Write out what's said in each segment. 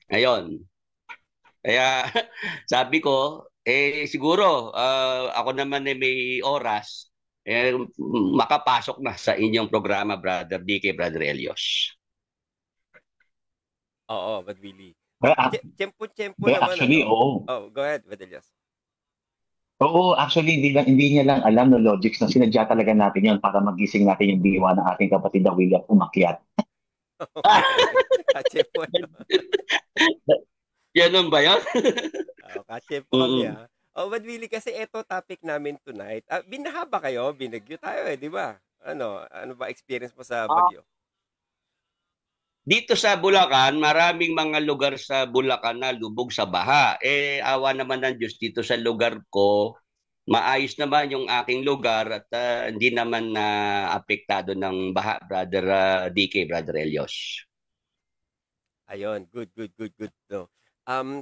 Ngayon, kaya sabi ko, siguro ako naman may oras, makapasok na sa inyong programa, Brother DK, Brother Elios. Oo, Bad Willie. Well, ac- Tiyempo well, naman, actually, ano? oo. Oh, go ahead, Bad Elias. Oo, actually, hindi niya lang alam no logics na sinadya talaga natin yon para magising natin yung diwa ng ating kapatid na William umakyat. Katiyempo, ano? Ganun ba yun? Oo, katiyempo kami, Mm. ha? Oh, Bad Willie, kasi eto topic namin tonight. Binaha ba kayo? Binagyo tayo, di ba? Ano ba experience mo sa Bagyo? Dito sa Bulacan, maraming mga lugar sa Bulacan na lubog sa baha. Awa naman ng Diyos dito sa lugar ko, maayos naman yung aking lugar at hindi naman na apektado ng baha, Brother DK, Brother Elios. Ayun, good. No.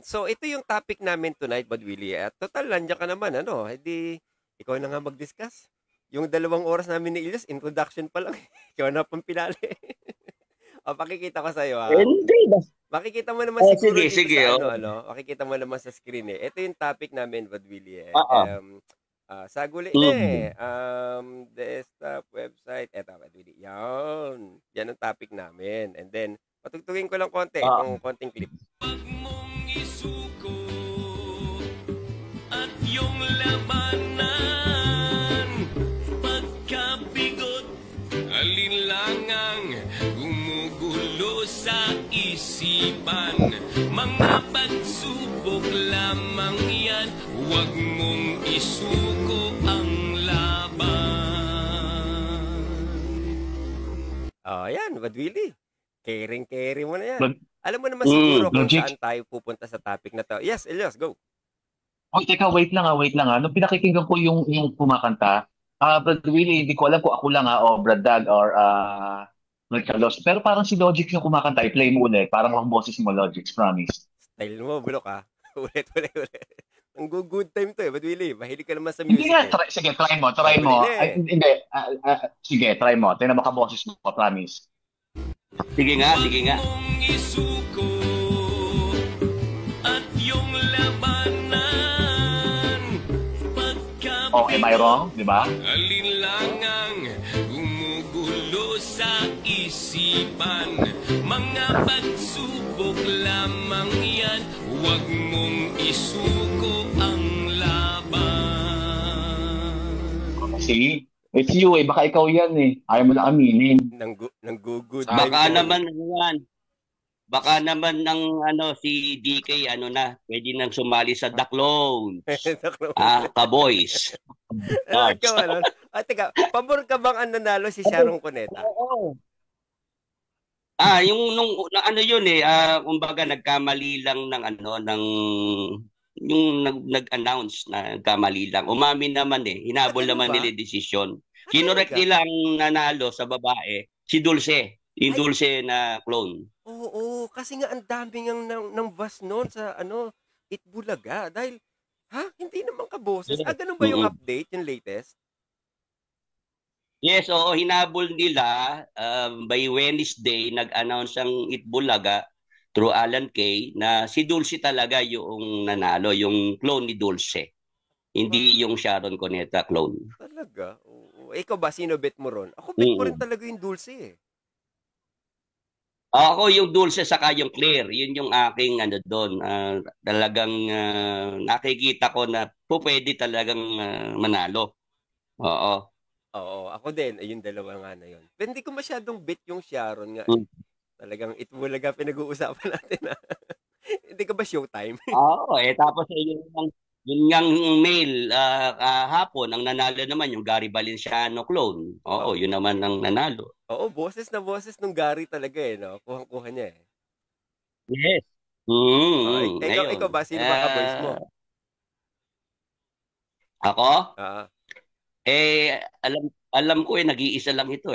So ito yung topic namin tonight, Bad Willie. At total, nandiyan ka naman, ano? Hindi, ikaw na nga mag-discuss. Yung 2 oras namin ni Ilyas, introduction pa lang. Ikaw na pang pinali. O, pakikita ko sa'yo, ha? Hindi ba? Makikita mo naman siguro Sige, dito sige. sa Oh. makikita mo naman sa screen eh. Ito yung topic namin, Bad Willie eh. Oo. Saguli na eh. Mm. Desktop, website, eto, Bad Willie. Yan. Yan ang topic namin. And then, patugtugin ko lang konti, itong konting clip. Pag mong isuko at yung labanan, pagkabigot, alinlangang gumugulo sa isipan, mga pagsubok lamang yan, huwag mong isuko ang laban. Yan, Bad Willie. Caring mo na yan. Alam mo naman siguro kung Logic. saan tayo pupunta sa topic na to. Yes, Elias, go. Oh, teka, wait lang. Nung pinakikinggan ko yung kumakanta, Brad Willie, hindi ko alam kung ako lang o Brad Dag or Brad Carlos. Pero parang si Logic yung kumakanta. I-play mo ulit. Parang ang boses mo, Logic, promise. Style mo, bulok ha. Ulit. Ang good time to eh, Bad Willie. Mahilig ka naman sa music Hindi nga, eh. sige, try mo. Hindi, sige, try mo. Tingnan mo ka boses mo, promise. Sige nga. Isuko at yung labanan, Oh, am I wrong? Di ba? alinlangang gumugulo sa isipan, mga pagsubok lamang yan, huwag mong isuko ang laban. See? It's you baka ikaw yan Ayaw mo na aminin. Nang-good Baka naman yan. Baka naman si DK pwede nang sumali sa The Clones. Ka-boys. Teka, pabor ka bang nanalo si Sharon Cuneta? Oo. Kumbaga nagkamali lang yung nag-announce na nagkamali lang. Umamin naman hinabol naman nila desisyon. Kinorek nila ang nanalo sa babae, si Dulce. Yung Dulce na clone. Oo, kasi nga ang dami ng bus noon sa Itbulaga. Dahil, hindi naman kaboses. Ganun ba yung update, yung latest? Yes, oo, hinabol nila. By Wednesday, nag-announce ang Itbulaga through Alan Kay na si Dulce talaga yung nanalo, yung clone ni Dulce. Hindi yung Sharon Cuneta clone. Talaga? Oo. Ikaw ba, sino bet mo ron? Ako bet ko rin talaga yung Dulce Ako yung Dulce saka yung Claire. Yun yung aking doon. Talagang nakikita ko na pwede talagang manalo. Oo. Oo, ako din. Ayun, dalawa nga na yun. Pero hindi ko masyadong bet yung Sharon nga. Talagang Itbulaga pinag-uusapan natin. Hindi ka ba showtime? Oo, tapos yun ngang mail hapon, ang nanalo naman yung Gary Valenciano clone. Oo, yun naman ang nanalo. Oo, boses na boses nung Gary talaga no? Kuhang-kuha niya Yes. Ikaw ba? Sino ba ka-boys mo? Ako? Alam ko nag-iisa lang ito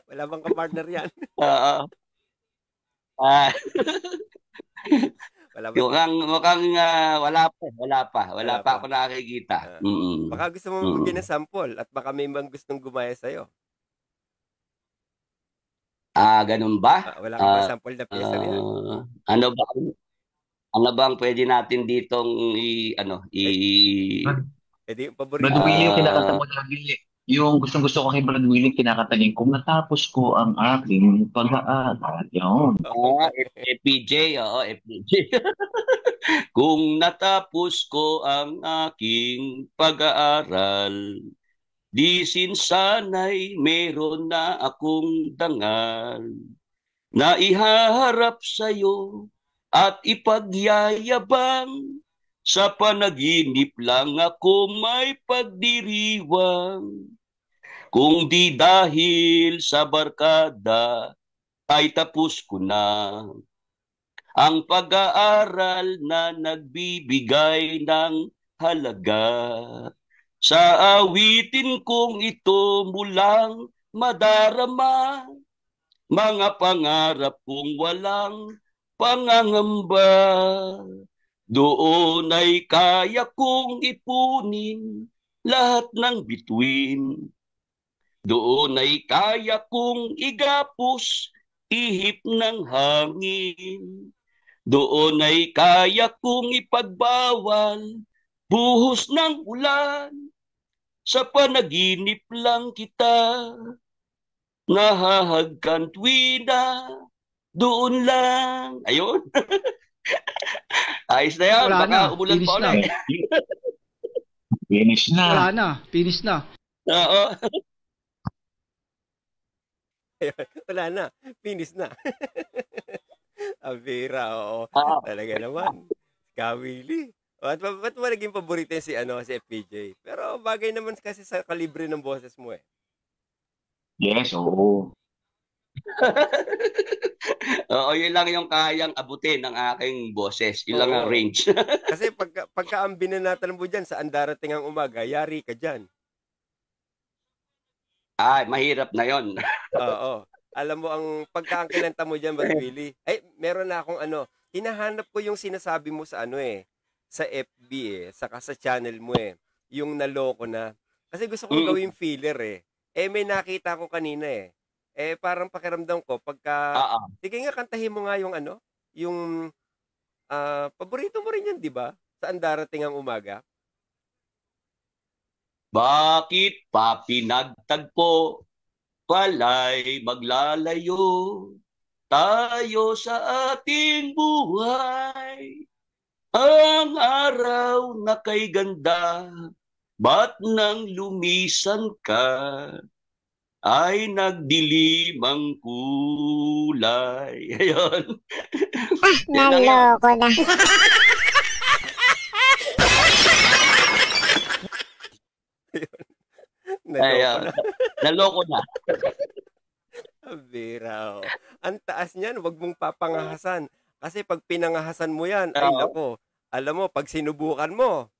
Wala bang ka-partner yan? Oo. Mukhang wala pa ako nakikita. Baka gusto mo magbigay ng sample at baka may bang gustong gumaya sa'yo. Ganun ba? Wala kang mga sample na pyesa niyan. Ano ba? Ano bang pwede natin ditong Edi yung paborito. Brad Willie, yung kinakanta mo lagi, yung gustong-gusto ko kay Brad Willie, kinakanta niya, kung natapos ko ang aking pag-aaral, yun. FPJ, FPJ. Kung natapos ko ang aking pag-aaral, di sana'y meron na akong dangal na ihaharap sa'yo at ipagyayabang. Sa panaginip lang ako may pagdiriwang. Kung di dahil sa barkada ay tapos ko na ang pag-aaral na nagbibigay ng halaga. Sa awitin kong ito mulang madarama, mga pangarap kong walang pangangamba. Doon ay kaya kong ipunin lahat ng bituin. Doon ay kaya kong igapos ihip ng hangin. Doon ay kaya kong ipagbawal buhos ng ulan. Sa panaginip lang kita nahahagkan tuwina. Doon lang. Ayun. Ayos na yan. Wala Baka na. umulan Finish pa na. ulit. Finish na. Wala na. Finish na. Oo. Wala na. Finish na. Abira, oo. Ah. Talaga naman. Kawili. Ba't mo naging paborito si FPJ? Pero bagay naman kasi sa kalibre ng boses mo eh. Yes, oo. Oo, yun lang yung kayang abutin ng aking boses. Yun lang ang Oo. range. Kasi pagka ang binanatan mo dyan sa andarating ang umaga, yari ka dyan. Mahirap na yon. Oo. Alam mo, ang pagka ang kinanta mo dyan, Brad Willie, ay, meron na akong hinahanap ko yung sinasabi mo sa sa FB saka sa channel mo yung naloko na. Kasi gusto kong gawing filler may nakita ko kanina parang pakiramdam ko pagka, sige nga, kantahin mo nga yung yung paborito mo rin yan, di ba? Sa andarating ang umaga. Bakit pa pinagtagpo pala'y maglalayo tayo sa ating buhay? Ang araw na kay ganda, ba't nang lumisan ka, ay nagdilim ang kulay. Ayun. Naloko na. Naloko na. Abira, ang taas niyan, wag mong papangahasan. Kasi pag pinangahasan mo yan, ay nako, alam mo, pag sinubukan mo,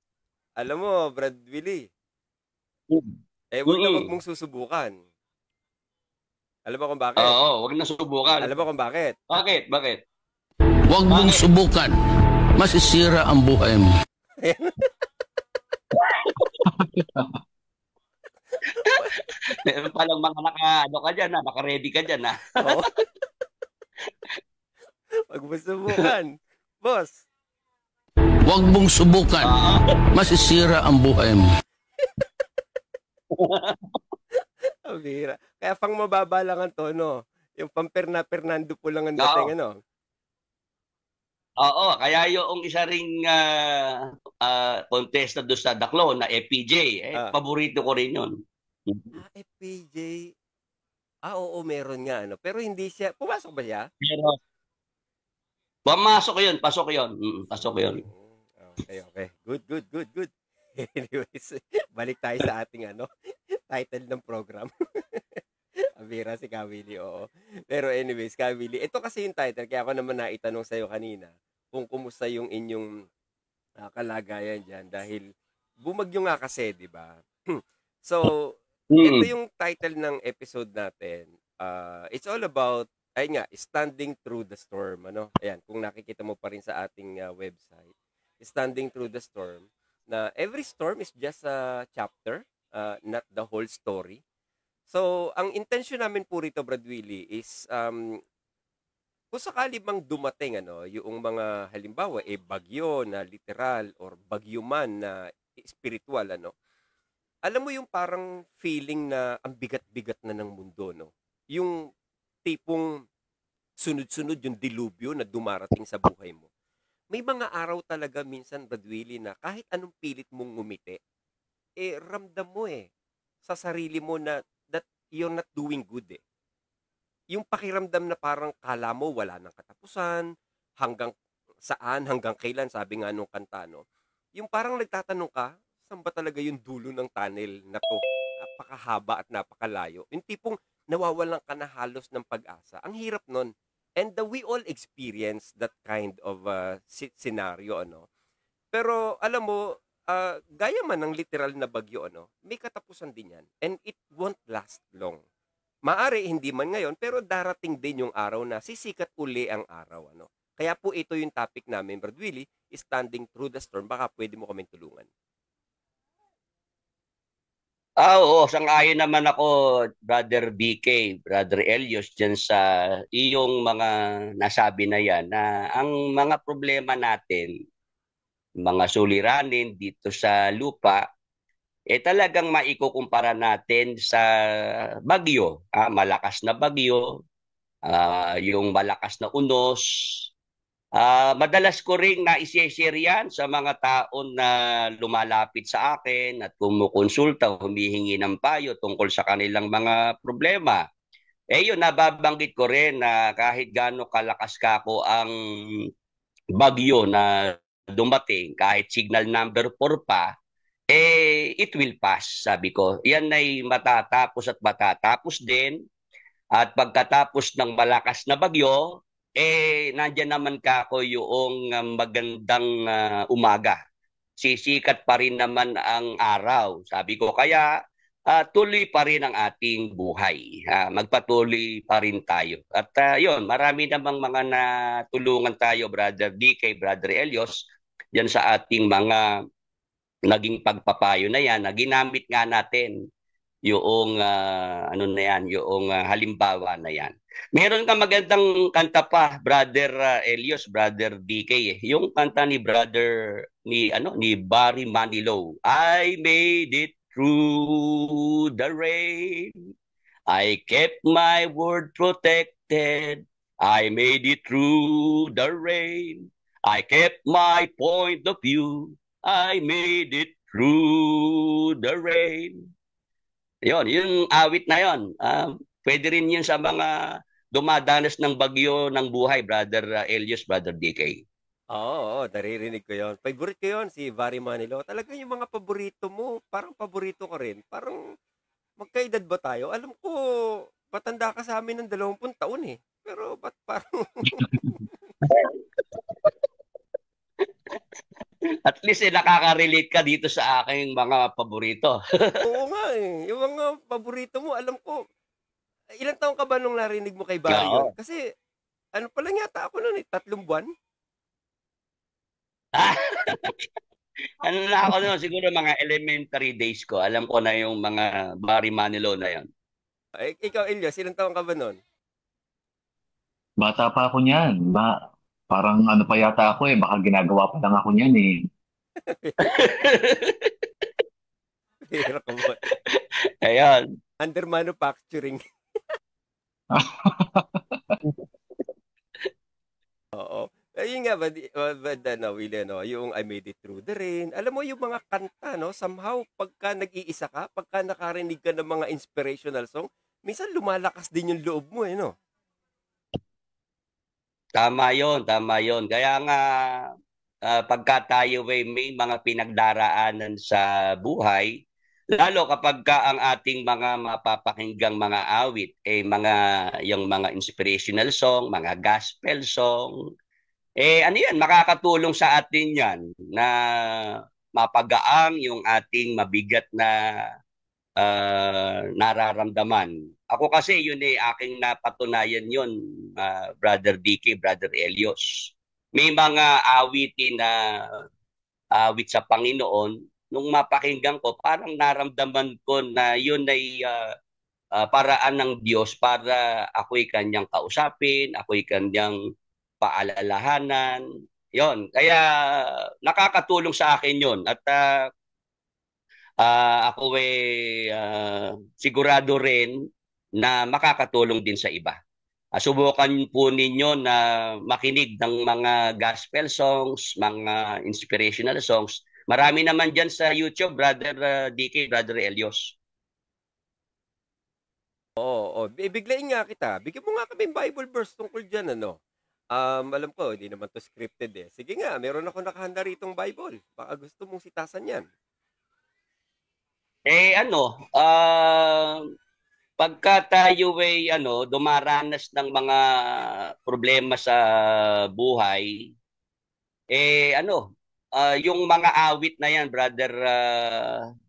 alam mo, Brad Willie, wag mong susubukan. Alam mo kung bakit? Oo, wag na subukan. Alam mo kung bakit? Bakit? Wag mong subukan. Masisira ang buhay mo. Meron palang mga naka-ready ka dyan, Oo. Wag mong subukan. Boss. Wag mong subukan. Masisira ang buhay mo. Abira. Kaya pang mababa lang ang tono. Yung pamperna-Fernando po lang ang dating, Oo, kaya yung isa ring contestant doon sa Daklo na FPJ, paborito ko rin yun. FPJ. Oo, meron nga, Pero hindi siya, pumasok ba siya? Pero, pasok yun. Okay. Good. Anyways, balik tayo sa ating title ng program. Abira si Kawili, oo. Pero anyways, Kawili, ito kasi yung title, kaya ako naman naitanong sa'yo kanina kung kumusta yung inyong kalagayan dyan dahil bumagyo nga kasi, di ba? So, ito yung title ng episode natin. It's all about, standing through the storm. Ayan, kung nakikita mo pa rin sa ating website, standing through the storm, na every storm is just a chapter, not the whole story. So, ang intention namin po rito, Brad Willie, is kung sakali bang dumating yung mga halimbawa bagyo na literal or bagyo man na spiritual alam mo yung parang feeling na ang bigat-bigat na ng mundo yung tipong sunod-sunod yung dilubyo na dumarating sa buhay mo. May mga araw talaga minsan, Brad Willie, na kahit anong pilit mong ngumiti, ramdam mo sa sarili mo na that you're not doing good Yung pakiramdam na parang kala mo wala nang katapusan, hanggang saan, hanggang kailan, sabi nga nung kanta, yung parang nagtatanong ka, saan ba talaga yung dulo ng tunnel na to? Napakahaba at napakalayo. Yung tipong nawawalan ka na halos ng pag-asa. Ang hirap nun. And we all experience that kind of scenario, Pero alam mo, gaya man ng literal na bagyo, may katapusan din yan. And it won't last long. Maari hindi man ngayon, pero darating din yung araw na sisikat uli ang araw, Kaya po ito yung topic namin, Brad Willie, standing through the storm. Baka pwede mo kaming tulungan. Oo, sang-ayon naman ako, Brother BK, Brother Elios, dyan sa iyong mga nasabi na yan, na ang mga problema natin, mga suliranin dito sa lupa, talagang maikukumpara natin sa bagyo. Malakas na bagyo, yung malakas na unos. Madalas ko ring na-share yan sa mga taon na lumalapit sa akin at kumukonsulta, humihingi ng payo tungkol sa kanilang mga problema. Yun, nababanggit ko rin na kahit gaano kalakas kako ang bagyo na dumating, kahit signal number 4 pa, it will pass, sabi ko. Yan ay matatapos at matatapos din. At pagkatapos ng malakas na bagyo, nandiyan naman kako yung magandang umaga. Sisikat pa rin naman ang araw. Sabi ko, kaya tuloy pa rin ang ating buhay. Magpatuloy pa rin tayo. At yun, marami namang mga natulungan tayo, Brother DK, Brother Elios, yan sa ating mga naging pagpapayo na yan, na ginamit nga natin yung yung halimbawa na yan. Meron ka magandang kanta pa, Brother Elios, Brother DK, yung kanta ni ni Barry Manilow. I made it through the rain. I kept my word protected. I made it through the rain. I kept my point of view. I made it through the rain. Yon, yung awit na yon. Pwede rin yun sa mga dumadanas ng bagyo ng buhay, Brother Elios, Brother DK. Oo, naririnig ko yon. Favorite ko yon, si Barry Manilow. Talaga yung mga paborito mo, parang paborito ko rin. Parang magkaedad ba tayo? Alam ko, patanda ka sa amin ng 20 taon Pero ba't parang... At least nakaka-relate ka dito sa aking mga paborito. Oo nga Yung mga paborito mo, alam ko, ilang taon ka ba nung narinig mo kay Barry yun? Kasi, ano pa lang yata ako noon 3 buwan? Ano na ako noon, siguro mga elementary days ko. Alam ko na yung mga Barry Manilow na yon. Ikaw, Elios, ilang taon ka ba noon? Bata pa ako niyan. Parang ano pa yata ako baka ginagawa pa lang ako niyan Hirap ka ba? Ayan. Under manufacturing. Oo. Ayun nga ba, Willie, yung I made it through the rain. Alam mo yung mga kanta, somehow, pagka nag-iisa ka, pagka nakarinig ka ng mga inspirational song, minsan lumalakas din yung loob mo, Tama yon. Kaya nga, pagka tayo may mga pinagdaraanan sa buhay, lalo kapag ang ating mga mapapakinggang mga awit, yung mga inspirational song, mga gospel song, ano yan, makakatulong sa atin yan na mapagaang yung ating mabigat na nararamdaman. Ako kasi yun aking napatunayan yun, Brother DK, Brother Elios. May mga awitin na awit sa Panginoon, nung mapakinggan ko, parang naramdaman ko na yun ay paraan ng Diyos para ako'y kanyang kausapin, ako'y kanyang paalalahanan. Yon. Kaya nakakatulong sa akin yon. At ako sigurado rin na makakatulong din sa iba. Subukan po ninyo na makinig ng mga gospel songs, mga inspirational songs. Marami naman dyan sa YouTube, Brother DK, Brother Elios. Oo. Biglayin nga kita. Bigyan mo nga kami Bible verse tungkol dyan, ano? Alam ko, hindi naman to scripted eh. Sige nga, meron ako nakahanda ritong Bible. Baka gusto mong sitasan yan. Pagka tayo ay dumaranas ng mga problema sa buhay, yung mga awit na yan, Brother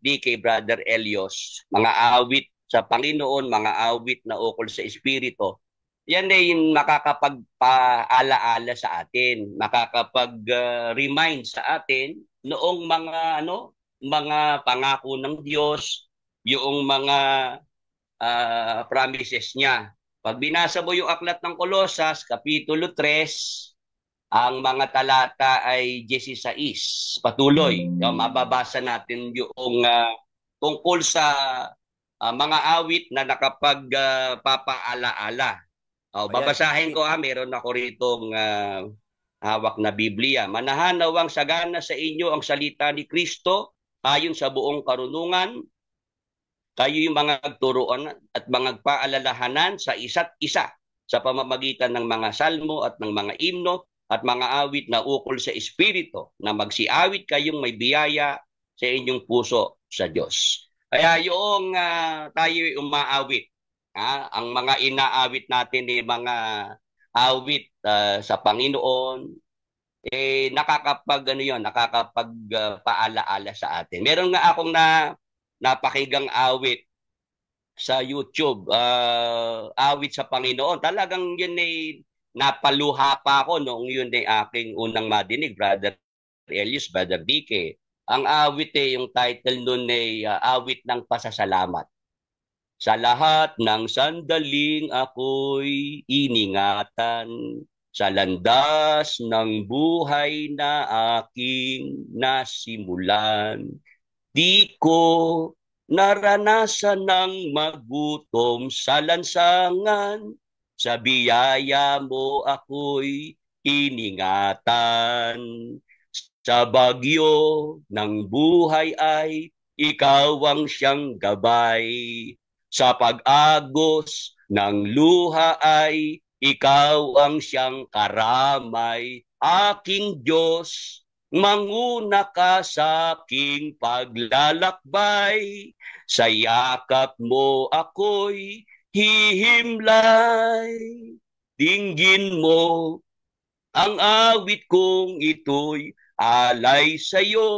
DK, Brother Elios, mga awit sa Panginoon, mga awit na ukol sa Espiritu, yan ay makakapagpaalaala sa atin, makakapag-remind sa atin noong mga pangako ng Diyos, yung mga promises niya. Pag binasa mo yung aklat ng Kolosas, Kapitulo 3, ang mga talata ay 16. Patuloy. Mababasa natin yung tungkol sa mga awit na nakapagpapaalaala. Babasahin ko meron ako ritong hawak na Biblia. Manahanaw ang sagana sa inyo ang salita ni Kristo ayon sa buong karunungan. Kayo yung mga nagturuan at mga paalalahanan sa isa't isa sa pamamagitan ng mga salmo at ng mga imno at mga awit na ukol sa Espiritu na magsiawit kayong may biyaya sa inyong puso sa Diyos. Kaya yung tayo umaawit, ang mga inaawit natin ay mga awit sa Panginoon, nakakapagpaalaala sa atin. Meron nga akong napakinggang awit sa YouTube, awit sa Panginoon. Talagang yun ay napaluha pa ako noong yun ay aking unang madinig, Brother Elias, Brother DK. Ang awit yung title nun ay awit ng pasasalamat. Sa lahat ng sandaling ako'y iningatan, sa landas ng buhay na aking nasimulan. Di ko naranasan ng magutom sa lansangan, sa biyaya mo ako'y iningatan. Sa bagyo ng buhay ay ikaw ang siyang gabay. Sa pag-agos ng luha ay ikaw ang siyang karamay. Aking Diyos, manguna ka sa aking paglalakbay. Sa yakap mo ako'y hihimlay. Dinggin mo ang awit kong ito'y alay sa'yo.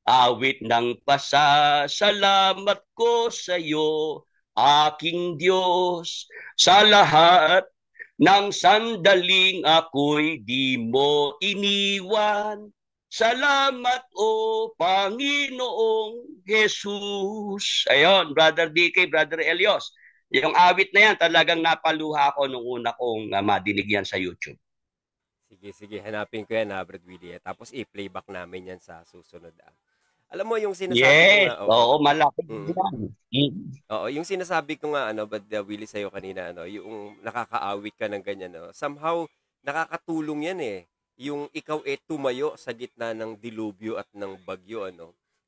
Awit ng pasasalamat ko sa iyo, aking Diyos, sa lahat ng sandaling ako'y di mo iniwan. Salamat o Panginoong Jesus. Ayun, Brother DK, Brother Elios. Yung awit na yan, talagang napaluha ko nung una kong madinig yan sa YouTube. Sige, hanapin ko yan, Brad Willie. Tapos i-playback namin yan sa susunod. Alam mo yung sinasabi ko nga, malaki. Oo, yung sinasabi ko nga Brad Willie sa'yo kanina, yung nakakaawit ka ng ganyan, somehow nakakatulong yan eh. Yung ikaw tumayo sa gitna ng dilubyo at ng bagyo,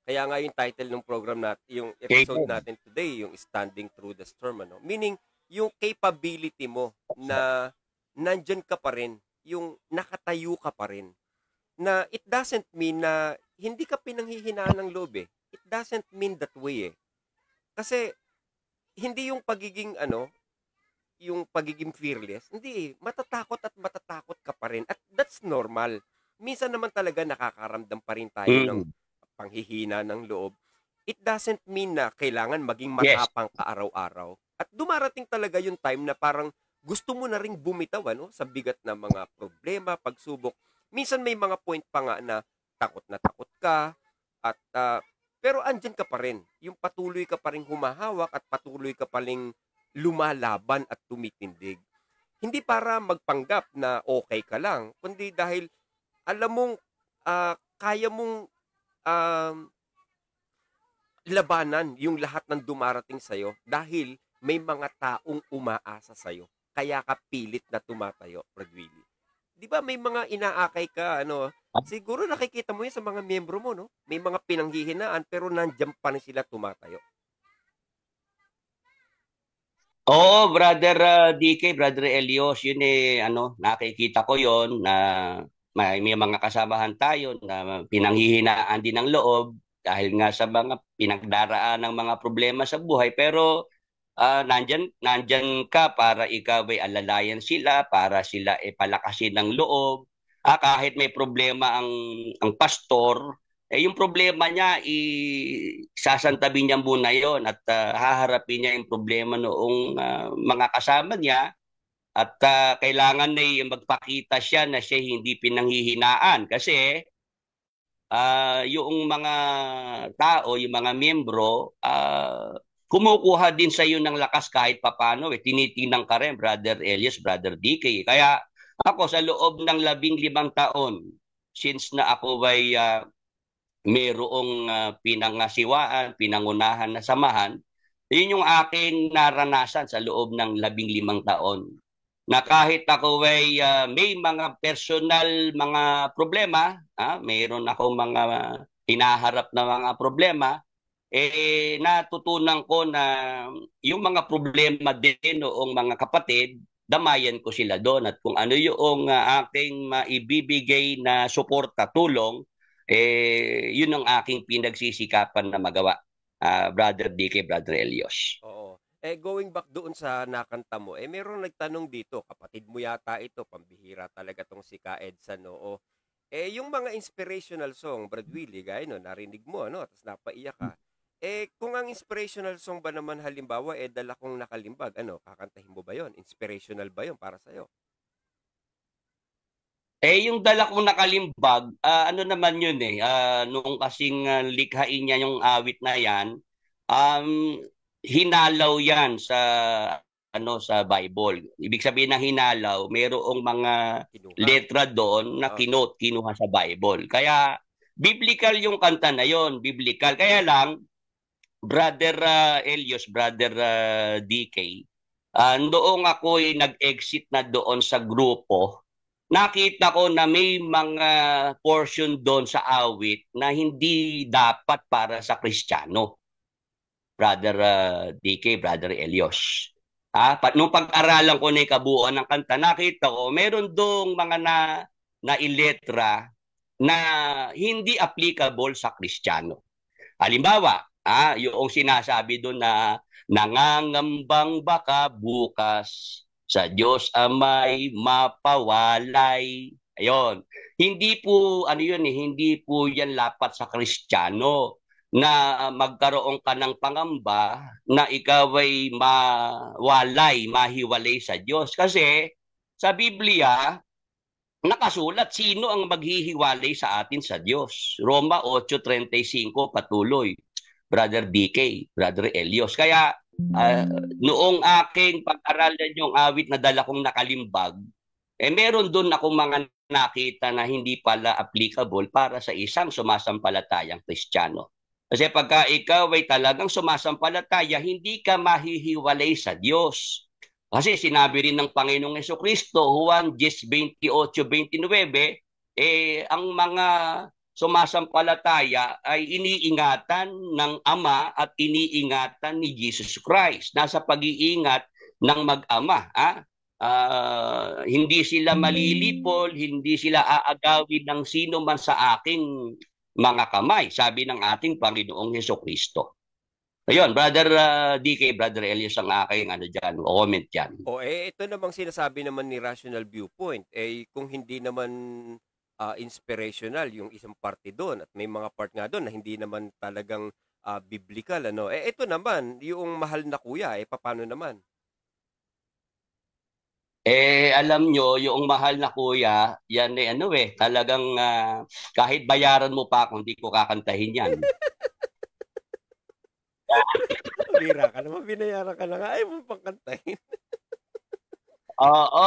Kaya nga yung title ng program natin, yung episode natin today, yung Standing Through the Storm, Meaning, yung capability mo na nandyan ka pa rin, yung nakatayo ka pa rin. Na it doesn't mean na hindi ka pinanghihinaan ng loob eh. It doesn't mean that way eh. Kasi hindi yung pagiging yung pagiging fearless, hindi, matatakot ka pa rin. At that's normal. Minsan naman talaga nakakaramdam pa rin tayo ng panghihina ng loob. It doesn't mean na kailangan maging matapang ka araw-araw. At dumarating talaga yung time na parang gusto mo na ring bumitaw sa bigat na mga problema, pagsubok. Minsan may mga point pa nga na takot ka at pero andyan ka pa rin. Yung patuloy ka pa rin humahawak at patuloy ka pa rin lumalaban at tumitindig. Hindi para magpanggap na okay ka lang, kundi dahil alam mong kaya mong labanan yung lahat ng dumarating sa'yo dahil may mga taong umaasa sa'yo. Kaya ka pilit na tumatayo, Brad Willie. Di ba may mga inaakay ka, siguro nakikita mo yan sa mga miyembro mo, no? May mga pinanghihinaan pero nandiyan pa rin sila tumatayo. Oo, Brother DK, Brother Elios, yun nakikita ko yon na may mga kasamahan tayo na pinanghihinaan din ng loob dahil nga sa mga pinagdaraan ng mga problema sa buhay. Pero nandyan ka para ikaw ay alalayan sila, para sila palakasin ng loob. Kahit may problema ang pastor, yung problema niya, sasantabi niya muna yon at haharapin niya yung problema noong mga kasama niya at kailangan na magpakita siya na siya hindi pinanghihinaan kasi yung mga tao, yung mga miyembro, kumukuha din sa iyo ng lakas kahit papano. Tinitingnan ka rin, Brother Elias, Brother DK. Kaya ako sa loob ng 15 taon, since na ako ay mayroong pinangasiwaan, pinangunahan na samahan, yun yung aking naranasan sa loob ng 15 taon. Na kahit ako ay may mga personal mga problema, mayroon ako mga hinaharap na mga problema, natutunan ko na yung mga problema din noong mga kapatid, damayan ko sila doon at kung ano yung aking maibibigay na suporta, tulong, yun ang aking pinagsisikapan na magawa, Brother DK, Brother Elios. Oo. Going back doon sa nakanta mo, meron nagtanong dito, kapatid mo yata ito, pambihira talaga tong si Ka Edsan, no? Yung mga inspirational song, Brad Willie, gaya no, narinig mo, tapos napaiyak ka. Kung ang inspirational song ba naman halimbawa, dala kong nakalimbag, kakantahin mo ba yon? Inspirational ba yon para sa'yo? Yung dala kong nakalimbag, naman yun noong kasing likhain niya yung awit na yan, hinalaw yan sa sa Bible. Ibig sabihin ng hinalaw, mayroong mga letra doon na kinuha sa Bible. Kaya biblical yung kanta na yon, biblical. Kaya lang Brother Elios, Brother DK, noong ako ay nag-exit na doon sa grupo, nakita ko na may mga portion doon sa awit na hindi dapat para sa Kristiyano. Brother DK, Brother Elios. Nung pag-aralan ko na yung kabuuan ng kanta, nakita ko, meron doong mga na iletra na hindi applicable sa Kristiyano. Halimbawa, yung sinasabi doon na nangangambang baka bukas sa Diyos ama'y mapawalay. Ayun. Hindi po, hindi po yan lapat sa Kristiyano na magkaroon ka ng pangamba na ikaw ay mahiwalay sa Diyos. Kasi sa Biblia, nakasulat sino ang maghihiwalay sa atin sa Diyos. Roma 8:35 patuloy, Brother DK, Brother Elios. Kaya noong aking pag-aralan yung awit na dala kong nakalimbag, meron doon akong mga nakita na hindi pala applicable para sa isang sumasampalatayang Kristiyano. Kasi pagka ikaw ay talagang sumasampalataya, hindi ka mahihiwalay sa Diyos. Kasi sinabi rin ng Panginoong Jesucristo, Juan 10:28-29, ang mga sumasampalataya ay iniingatan ng Ama at iniingatan ni Jesus Christ. Nasa pag-iingat ng mag-ama. Hindi sila malilipol, hindi sila aagawin ng sino man sa aking mga kamay, sabi ng ating Panginoong Jesucristo. Ayun, Brother DK, Brother Elias, ang aking comment dyan. Ito namang sinasabi naman ni Rational Viewpoint, kung hindi naman inspirational yung isang parte doon at may mga part nga doon na hindi naman talagang biblical, ito naman, yung mahal na kuya, paano naman? Alam nyo, yung mahal na kuya, yan talagang kahit bayaran mo pa kung di ko kakantahin yan. Bira ka naman, binayaran ka na nga. Ayaw mo pang kantahin. Oo,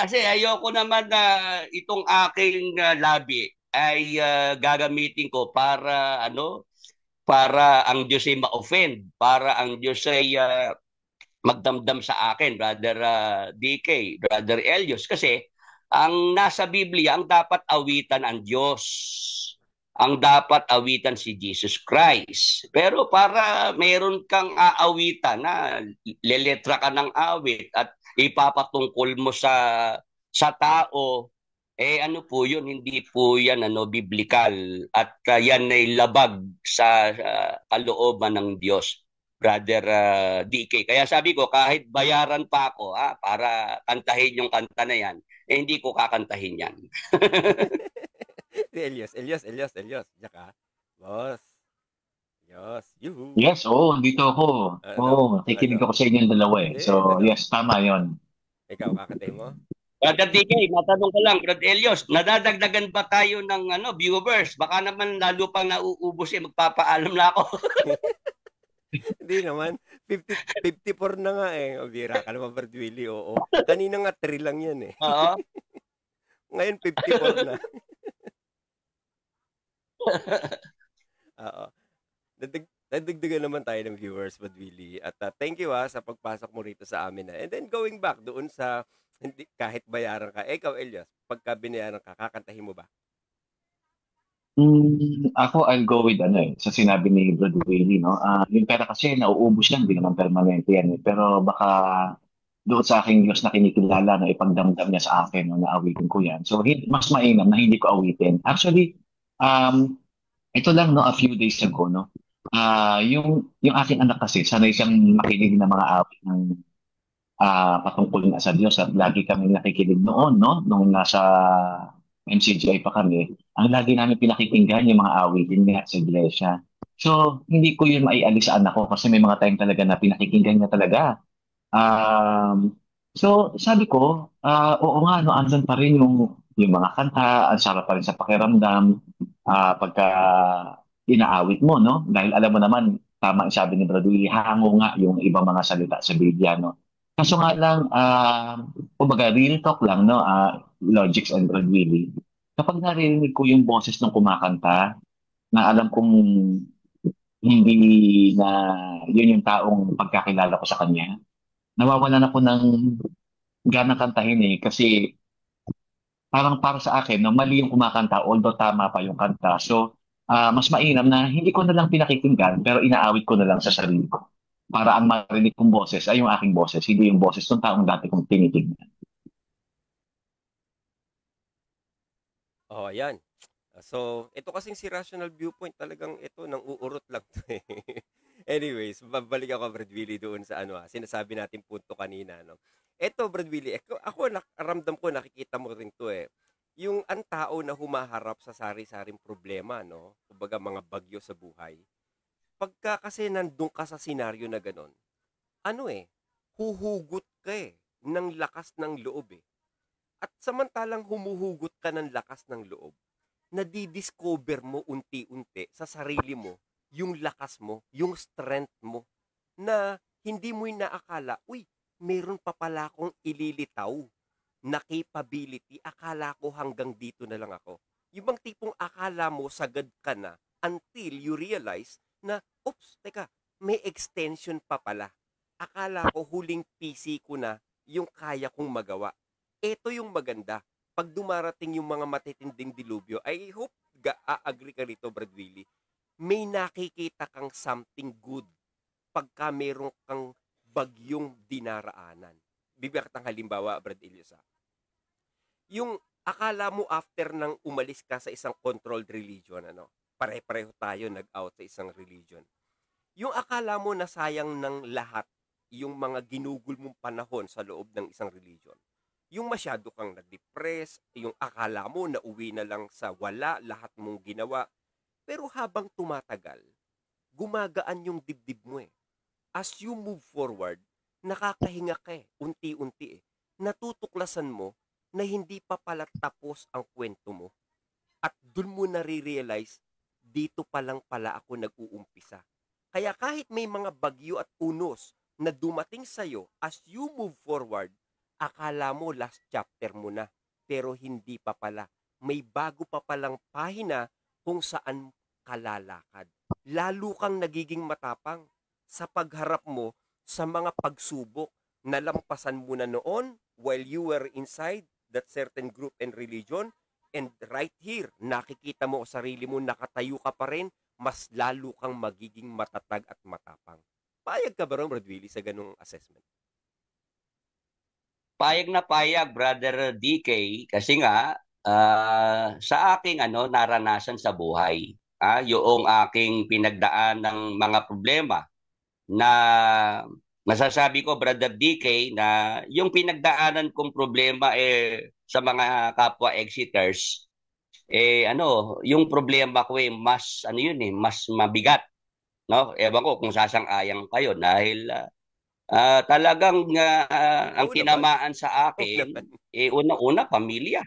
kasi ayoko naman na itong aking labi ay gagamitin ko para para ang Diyos ay ma-offend, para ang Diyos ay magdamdam sa akin, Brother DK, Brother Elios. Kasi ang nasa Biblia, ang dapat awitan ang Diyos. Ang dapat awitan si Jesus Christ. Pero para meron kang aawitan na leletra ka ng awit at ipapatungkol mo sa tao, ano po yun, hindi po yan biblikal at yan ay labag sa kalooban ng Diyos, Brother DK. Kaya sabi ko, kahit bayaran pa ako para kantahin yung kanta na yan, hindi ko kakantahin yan. Si Elios. Diyan ka. Boss. Elios. Yuhu. Yes, dito ako. Nakikinig ako sa inyong dalawa eh. So, yes, tama yon. Ikaw, kakantay mo? Brother DK, matanong ko lang, Brother Elios, nadadagdagan ba tayo ng viewers? Baka naman lalo pang nauubos magpapaalam na ako. Hindi naman. 54 na nga eh. O, bira ka naman, Brad Willie. Oo. Kanina nga 3 lang yan eh. Oo. Ngayon 54 na. Oo. Nadagdagan naman tayo ng viewers, Brad Willie. At thank you sa pagpasok mo rito sa amin. And then going back doon sa kahit bayaran ka. Ikaw, Elias, pagka binayaran ka, kakantahin mo ba? Ako, I'll go with sa sinabi ni Brad Willie, no? Yung pera kasi nauubos yan, hindi naman permanente yan eh. Pero baka doon sa aking Diyos na kinikilala na ipagdamdam niya sa akin, no, na awitin ko yan. So, mas mainam na hindi ko awitin. Actually, ito lang, no, a few days ago, no? Yung aking anak kasi, sanay siyang makinig ng mga awit ng patungkol na sa Diyos at lagi kami nakikinig noon, no? Nung nasa MCGI pa kami, ang lagi namin pinakikinggan yung mga awitin niya sa iglesia. So, hindi ko yun maialis sa anak ko kasi may mga time talaga na pinakikinggan niya talaga. So, sabi ko, oo nga, no, andun pa rin yung mga kanta, ang sarap pa rin sa pakiramdam, pagka inaawit mo, no? Dahil alam mo naman, tama ang sabi ni Bradley, hango nga yung ibang mga salita sa Biblia, no? Kaso nga lang, kumbaga, real talk lang, no? Logics and Bradley. Kapag narinig ko yung boses ng kumakanta, na alam kong hindi na yun yung taong pagkakilala ko sa kanya, nawawalan ako ng ganang kantahin kasi parang para sa akin, no, mali yung kumakanta, although tama pa yung kanta. So, mas mainam na hindi ko na lang pinakikinggan, pero inaawit ko na lang sa sarili ko. Para ang marinig kong boses ay yung aking boses, hindi yung boses ng taong dati kong tinitingnan. Ayan. So, ito kasing si Rational Viewpoint, talagang ito, nang uurot lang to eh. Anyways, babalik ako, Brad Willie, doon sa sinasabi natin punto kanina, no? Ito, Brad Willie, ako ramdam ko, nakikita mo rin to eh. Yung ang tao na humaharap sa sari-saring problema, no? Kumbaga mga bagyo sa buhay. Pagka kasi nandun ka sa senaryo na ganon, huhugot ka ng lakas ng loob eh. At samantalang humuhugot ka ng lakas ng loob, nadidiscover mo unti-unti sa sarili mo yung lakas mo, yung strength mo, na hindi mo inaakala, meron pa pala akong ililitaw na capability, akala ko hanggang dito na lang ako. Yung bang tipong akala mo sagad ka na until you realize na, teka, may extension pa pala. Akala ko huling PC ko na yung kaya kong magawa. Ito yung maganda. Pag dumarating yung mga matitinding dilubyo, I hope agree ka rito, Brad Willie, may nakikita kang something good pagka meron kang bagyong dinaraanan. Bibigyan kitang halimbawa, Brad Elios. Yung akala mo after nang umalis ka sa isang controlled religion, pare-pareho tayo nag-out sa isang religion. Yung akala mo na sayang ng lahat yung mga ginugol mong panahon sa loob ng isang religion. Yung masyado kang na-depress, yung akala mo na uwi na lang sa wala, lahat mong ginawa. Pero habang tumatagal, gumagaan yung dibdib mo eh. As you move forward, nakakahinga ka unti-unti Natutuklasan mo na hindi pa pala tapos ang kwento mo. At dun mo nare-realize, dito pa lang pala ako nag-uumpisa. Kaya kahit may mga bagyo at unos na dumating sa'yo as you move forward, akala mo last chapter mo na, pero hindi pa pala. May bago pa palang pahina kung saan ka lalakad. Lalo kang nagiging matapang sa pagharap mo sa mga pagsubok na lampasan mo na noon while you were inside that certain group and religion, and right here, nakikita mo sarili mo, nakatayo ka pa rin, mas lalo kang magiging matatag at matapang. Payag ka ba ron, Brad Willie, sa ganung assessment? Payag na payag, Brother DK, kasi nga, sa aking naranasan sa buhay, yung aking pinagdaan ng mga problema na masasabi ko, Brother DK, na yung pinagdaanan kong problema sa mga kapwa exiters, yung problema ko mas mas mabigat, no? Ewan ko kung sasang-ayang kayo dahil talagang ang tinamaan sa akin unang-una pamilya.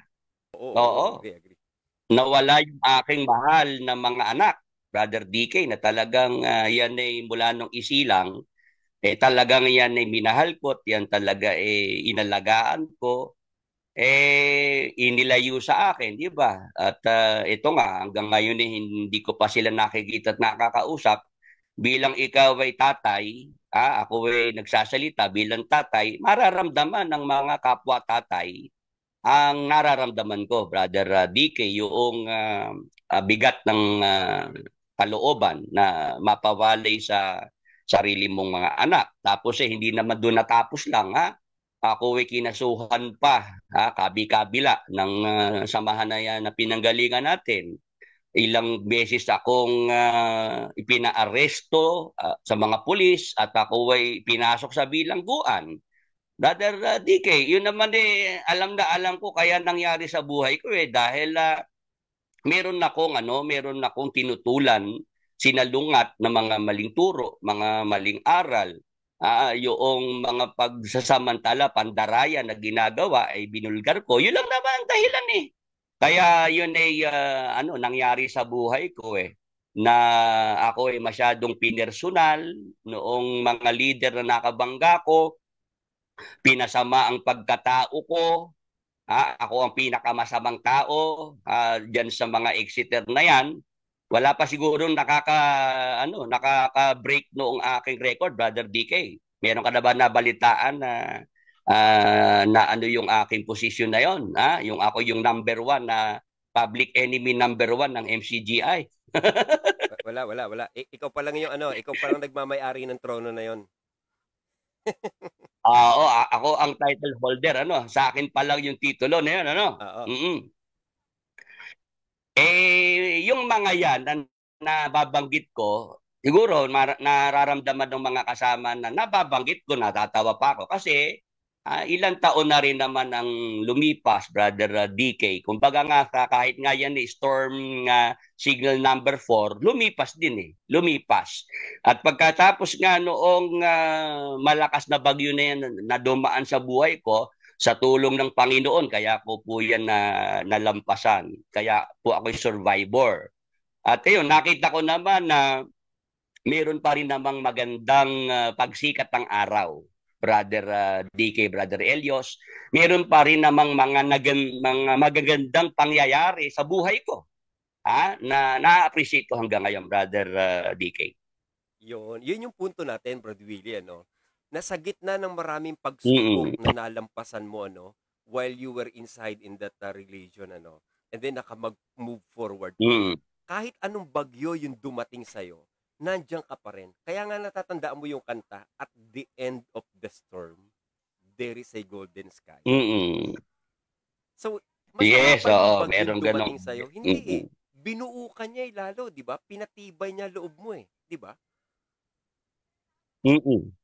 Oo. Agree. Nawala yung aking mahal na mga anak, Brother DK, na talagang yan ay mula nung isilang, talagang yan ay minahal ko at yan talaga inalagaan ko, inilayo sa akin, di ba? At ito nga, hanggang ngayon hindi ko pa sila nakikita at nakakausap. Bilang ikaw ay tatay, ako ay nagsasalita bilang tatay, mararamdaman ng mga kapwa tatay ang nararamdaman ko, Brother DK, yung bigat ng kalooban na mapawalay sa sarili mong mga anak. Tapos hindi naman doon natapos lang, ako ay kinasuhan pa, kabi-kabila ng samahan na yan na pinanggalingan natin. Ilang beses akong ipinaaresto sa mga pulis at ako ay pinasok sa bilangguan. Brother DK, yun naman alam na alam ko kaya nangyari sa buhay ko dahil meron akong tinutulan, sinalungat na mga maling turo, mga maling aral. Yung mga pagsasamantala, pandaraya na ginagawa ay binulgar ko. Yun lang naman ang dahilan Kaya yun nangyari sa buhay ko na ako ay masyadong pinersonal noong mga leader na nakabangga ko, pinasama ang pagkatao ko. Ako ang pinakamasamang tao diyan sa mga exiter na yan. Wala pa siguro nakaka-break noong aking record, Brother DK. Meron ka na ba nabalitaan na yung aking posisyon na yon? Yung ako yung number 1 na public enemy number 1 ng MCGI. Wala. Ikaw pa lang ikaw pa lang nagmamay-ari ng trono na yon. Ako ang title holder, sa akin pa lang yung titulo na yun, yung mga yan na nababanggit ko, siguro nararamdaman ng mga kasama na nababanggit ko, natatawa pa ako kasi ilang taon na rin naman ang lumipas, Brother DK. Kumbaga nga kahit nga yan storm signal number 4, lumipas din lumipas. At pagkatapos nga noong malakas na bagyo na yan na dumaan sa buhay ko, sa tulong ng Panginoon, kaya ko po yan nalampasan. Kaya po ako'y survivor. At ayun, nakita ko naman na meron pa rin namang magandang pagsikat ng araw, Brother DK, Brother Elios. Meron pa rin namang mga magagandang pangyayari sa buhay ko na na-appreciate ko hanggang ngayon, Brother DK. Yun yung punto natin, Brother Willie, nasa gitna ng maraming pagsubok na nalampasan mo, while you were inside in that religion, and then naka-move forward. Kahit anong bagyo yung dumating sa'yo, nandiyan ka pa rin. Kaya nga natatandaan mo yung kanta, at the end of the storm, there is a golden sky. So, yes, meron dumating sa'yo. Hindi binuo ka niya lalo, di ba? Pinatibay niya loob mo di ba?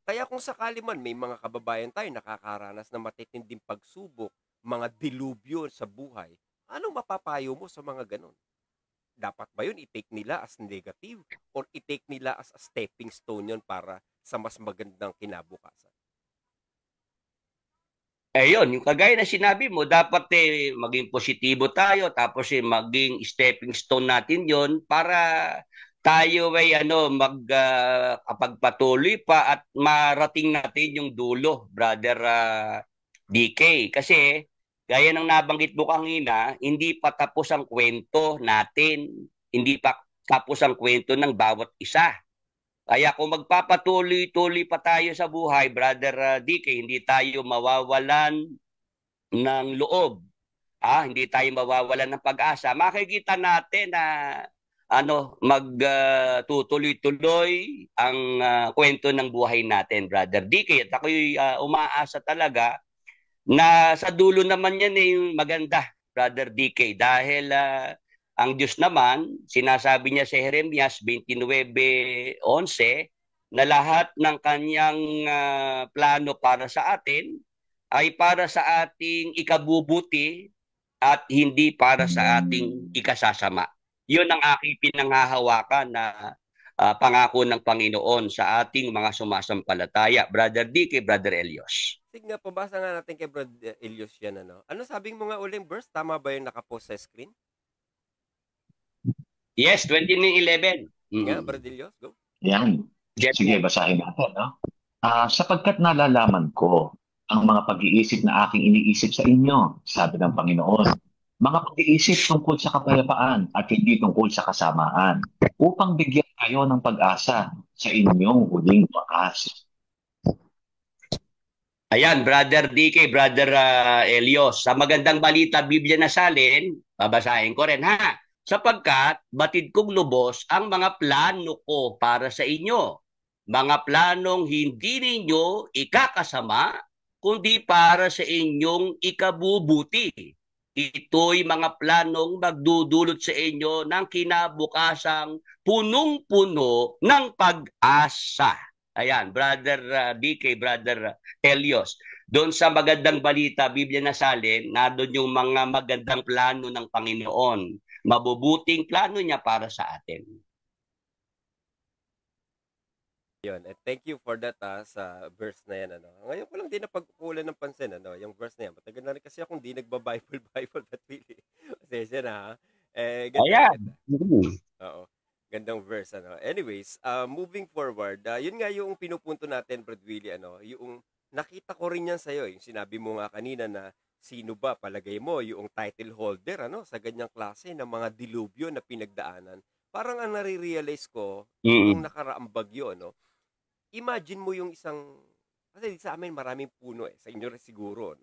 Kaya kung sakali man may mga kababayan tayo nakakaranas na matitinding pagsubok, mga dilubyo sa buhay, anong mapapayo mo sa mga ganon? Dapat ba yun i-take nila as negative or i-take nila as a stepping stone yun para sa mas magandang kinabukasan? Ayun, yung kagaya na sinabi mo, dapat maging positibo tayo, tapos maging stepping stone natin yon para tayo ay kapagpatuloy pa at marating natin yung dulo, brother DK. Kasi gaya ng nabanggit mo kanina, hindi pa tapos ang kwento natin. Hindi pa tapos ang kwento ng bawat isa. Kaya kung magpapatuloy-tuloy pa tayo sa buhay, brother DK, hindi tayo mawawalan ng loob. Hindi tayo mawawalan ng pag-asa. Makikita natin na magtutuloy-tuloy ang kwento ng buhay natin, brother DK. At ako'y umaasa talaga na sa dulo naman yan yung maganda, brother DK. Dahil ang Diyos naman, sinasabi niya sa Jeremias 29:11 na lahat ng kanyang plano para sa atin ay para sa ating ikabubuti at hindi para sa ating ikasasama. Yun ang aking pinanghahawakan na pangako ng Panginoon sa ating mga sumasampalataya. Brother DK, Brother Elios. Sige nga, pabasa nga natin kay Brother Elios yan. Ano sabing mo nga uling verse? Tama ba yung nakapost sa screen? Yes, 29:11. Nga, Brother Elios, go. Yan. Sige, basahin natin. No? Sapagkat nalalaman ko ang mga pag-iisip na aking iniisip sa inyo, sabi ng Panginoon. Mga pag-iisip tungkol sa kapayapaan at hindi tungkol sa kasamaan, upang bigyan kayo ng pag-asa sa inyong huling wakas. Ayan, Brother DK, Brother Elios. Sa magandang balita, Biblia na salin, babasahin ko rin ha. Sapagkat batid kong lubos ang mga plano ko para sa inyo. Mga planong hindi ninyo ikakasama, kundi para sa inyong ikabubuti. Ito'y mga planong magdudulot sa inyo ng kinabukasang punong-puno ng pag-asa. Ayan, Brother DK, Brother Elios. Doon sa magandang balita, Biblia na salin, na doon yung mga magandang plano ng Panginoon. Mabubuting plano niya para sa atin. Yun, and thank you for that sa verse na yan. Ngayon ko lang din napagkukulan ng pansin, yung verse na yan. Matagal na rin kasi akong di nagba-Bible, but really. Pasensya na, ha? Ayan. Oo. Gandang verse, Anyways, moving forward, yun nga yung pinupunto natin, Brad Willie, yung nakita ko rin yan sa'yo, yung sinabi mo nga kanina na sino ba, palagay mo, yung title holder, sa ganyang klase ng mga dilubyo na pinagdaanan. Parang ang nare-realize ko, yung nakaraang bagyo, imagine mo yung isang, kasi sa amin maraming puno sa inyo rin siguro,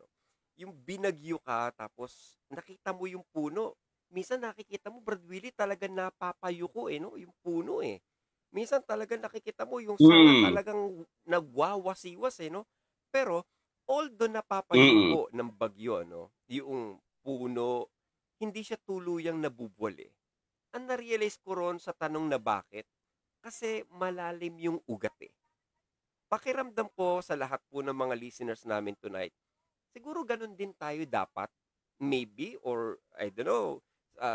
yung binagyo ka, tapos nakita mo yung puno, minsan nakikita mo, Brad Willie, talagang napapayuko yung puno Minsan talagang nakikita mo yung sanga talagang nagwawasiwas Pero, although napapayuko ng bagyo, yung puno, hindi siya tuluyang nabubuwal Ang na-realize ko ron sa tanong na bakit, kasi malalim yung ugat Pakiramdam ko sa lahat po ng mga listeners namin tonight, siguro ganun din tayo dapat, maybe, or I don't know,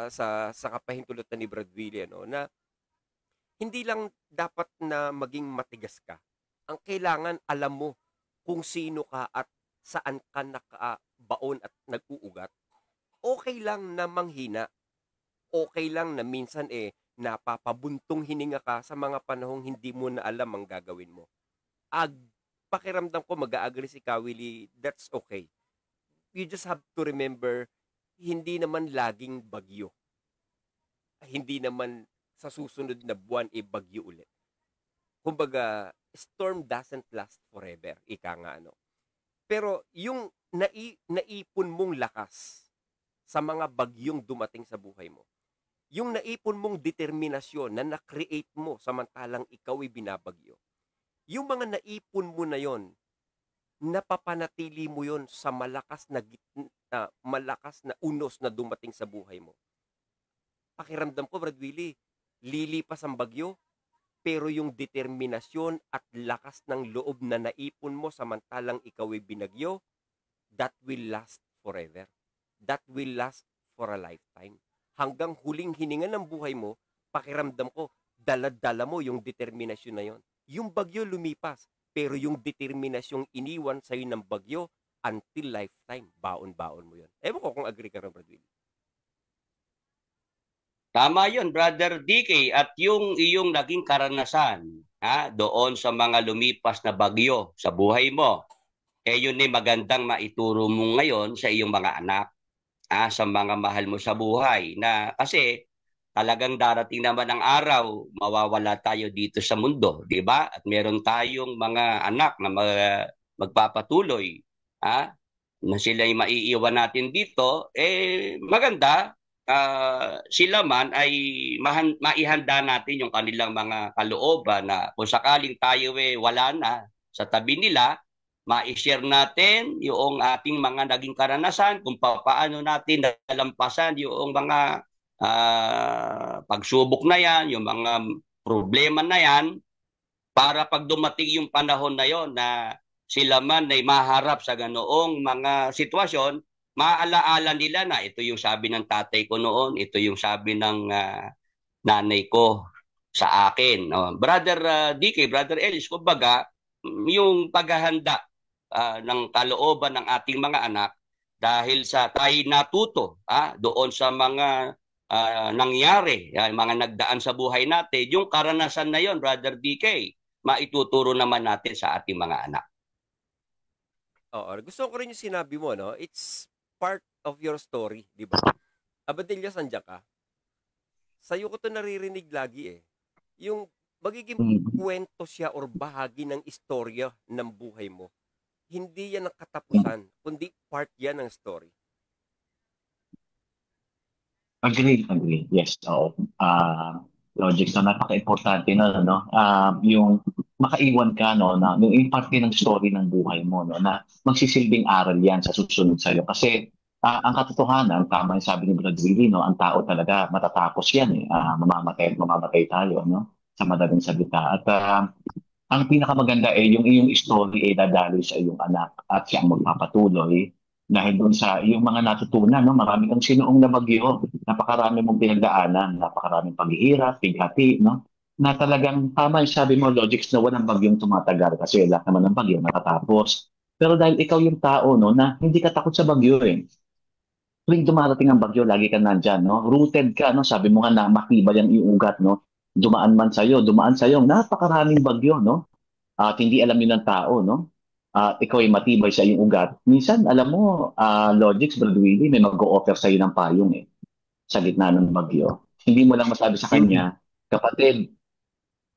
sa kapahintulutan ni Brad Willie, na hindi lang dapat na maging matigas ka. Ang kailangan, alam mo kung sino ka at saan ka nakabaon at nag-uugat. Okay lang na manghina. Okay lang na minsan napapabuntong hininga ka sa mga panahong hindi mo na alam ang gagawin mo. Pakiramdam ko, mag-a-agree si Kawili, that's okay. You just have to remember, hindi naman laging bagyo. Hindi naman sa susunod na buwan bagyo ulit. Kumbaga, storm doesn't last forever, ika nga Pero yung naipon mong lakas sa mga bagyong dumating sa buhay mo, yung naipon mong determinasyon na na-create mo samantalang ikaw ay binabagyo, yung mga naipon mo na yon, napapanatili mo yon sa malakas na unos na dumating sa buhay mo. Pakiramdam ko, Brad Willie, lilipas ang bagyo, pero yung determinasyon at lakas ng loob na naipon mo samantalang ikaw ay binagyo, that will last forever. That will last for a lifetime. Hanggang huling hininga ng buhay mo, pakiramdam ko, dala-dala mo yung determinasyon na yon. Yung bagyo lumipas, pero yung determinasyong iniwan sa'yo ng bagyo, until lifetime, baon-baon mo yun. Ewan ko kung agree ka rin, Brad Willie. Tama yun, Brother DK. At yung iyong naging karanasan doon sa mga lumipas na bagyo sa buhay mo, yun ay magandang maituro mo ngayon sa iyong mga anak, sa mga mahal mo sa buhay. Na kasi talagang darating naman ang araw, mawawala tayo dito sa mundo, di ba? At meron tayong mga anak na magpapatuloy, na sila ay maiiwan natin dito, maganda, sila man ay maihanda natin yung kanilang mga kalooban na kung sakaling tayo wala na sa tabi nila, ma-share natin yung ating mga naging karanasan, kung paano natin nalampasan yung mga pagsubok na yan, yung mga problema na yan, para pag dumating yung panahon na yon na sila man ay maharap sa ganoong mga sitwasyon, maalaala nila na ito yung sabi ng tatay ko noon, ito yung sabi ng nanay ko sa akin. Brother DK, Brother Ellis, kumbaga, yung paghahanda ng kalooban ng ating mga anak dahil sa tayo natuto doon sa mga nangyari, mga nagdaan sa buhay natin, yung karanasan na yon, Brother DK, maituturo naman natin sa ating mga anak. Oo, gusto ko rin yung sinabi mo, no? It's part of your story, di ba? Abadillas, andyan ka. Sa'yo ko to naririnig lagi Yung magiging kwento siya or bahagi ng istorya ng buhay mo. Hindi yan ang katapusan, kundi part yan ng story. Agree. Yes, oo. Logic na napaka-importante na, no? Yung makaiwan ka, no, na yung parte ng story ng buhay mo, no, na magsisilbing aral yan sa susunod sa'yo. Kasi ang katotohanan, tama yung sabi ni Brad Willie, no, ang tao talaga matatapos yan. Mamamatay tayo, no, sa madaling salita. At ang pinakamaganda yung iyong story ay dadaloy sa iyong anak at siya ang magpapatuloy. Dahil doon sa yung mga natutunan, no, marami kang sinuong na bagyo, napakarami mong pinagdaanan, napakaraming paghihirap, bighati, no, na talagang tama yung sabi mo, Logics, na walang bagyong tumatagal kasi lahat naman ng bagyo natatapos. Pero dahil ikaw yung tao, no, na hindi ka takot sa bagyo tuwing dumarating ang bagyo, lagi ka nandyan, no, rooted ka, no, sabi mo nga na matibay ang iyong ugat, no, dumaan sa'yo, napakaraming bagyo, no, at hindi alam yun ng tao, no. Ikaw ay matibay sa iyong ugat. Minsan, alam mo, Logics, Brad Willie, may mag-o-offer sa iyo ng payong sa gitna ng bagyo. Hindi mo lang masabi sa kanya, kapatid,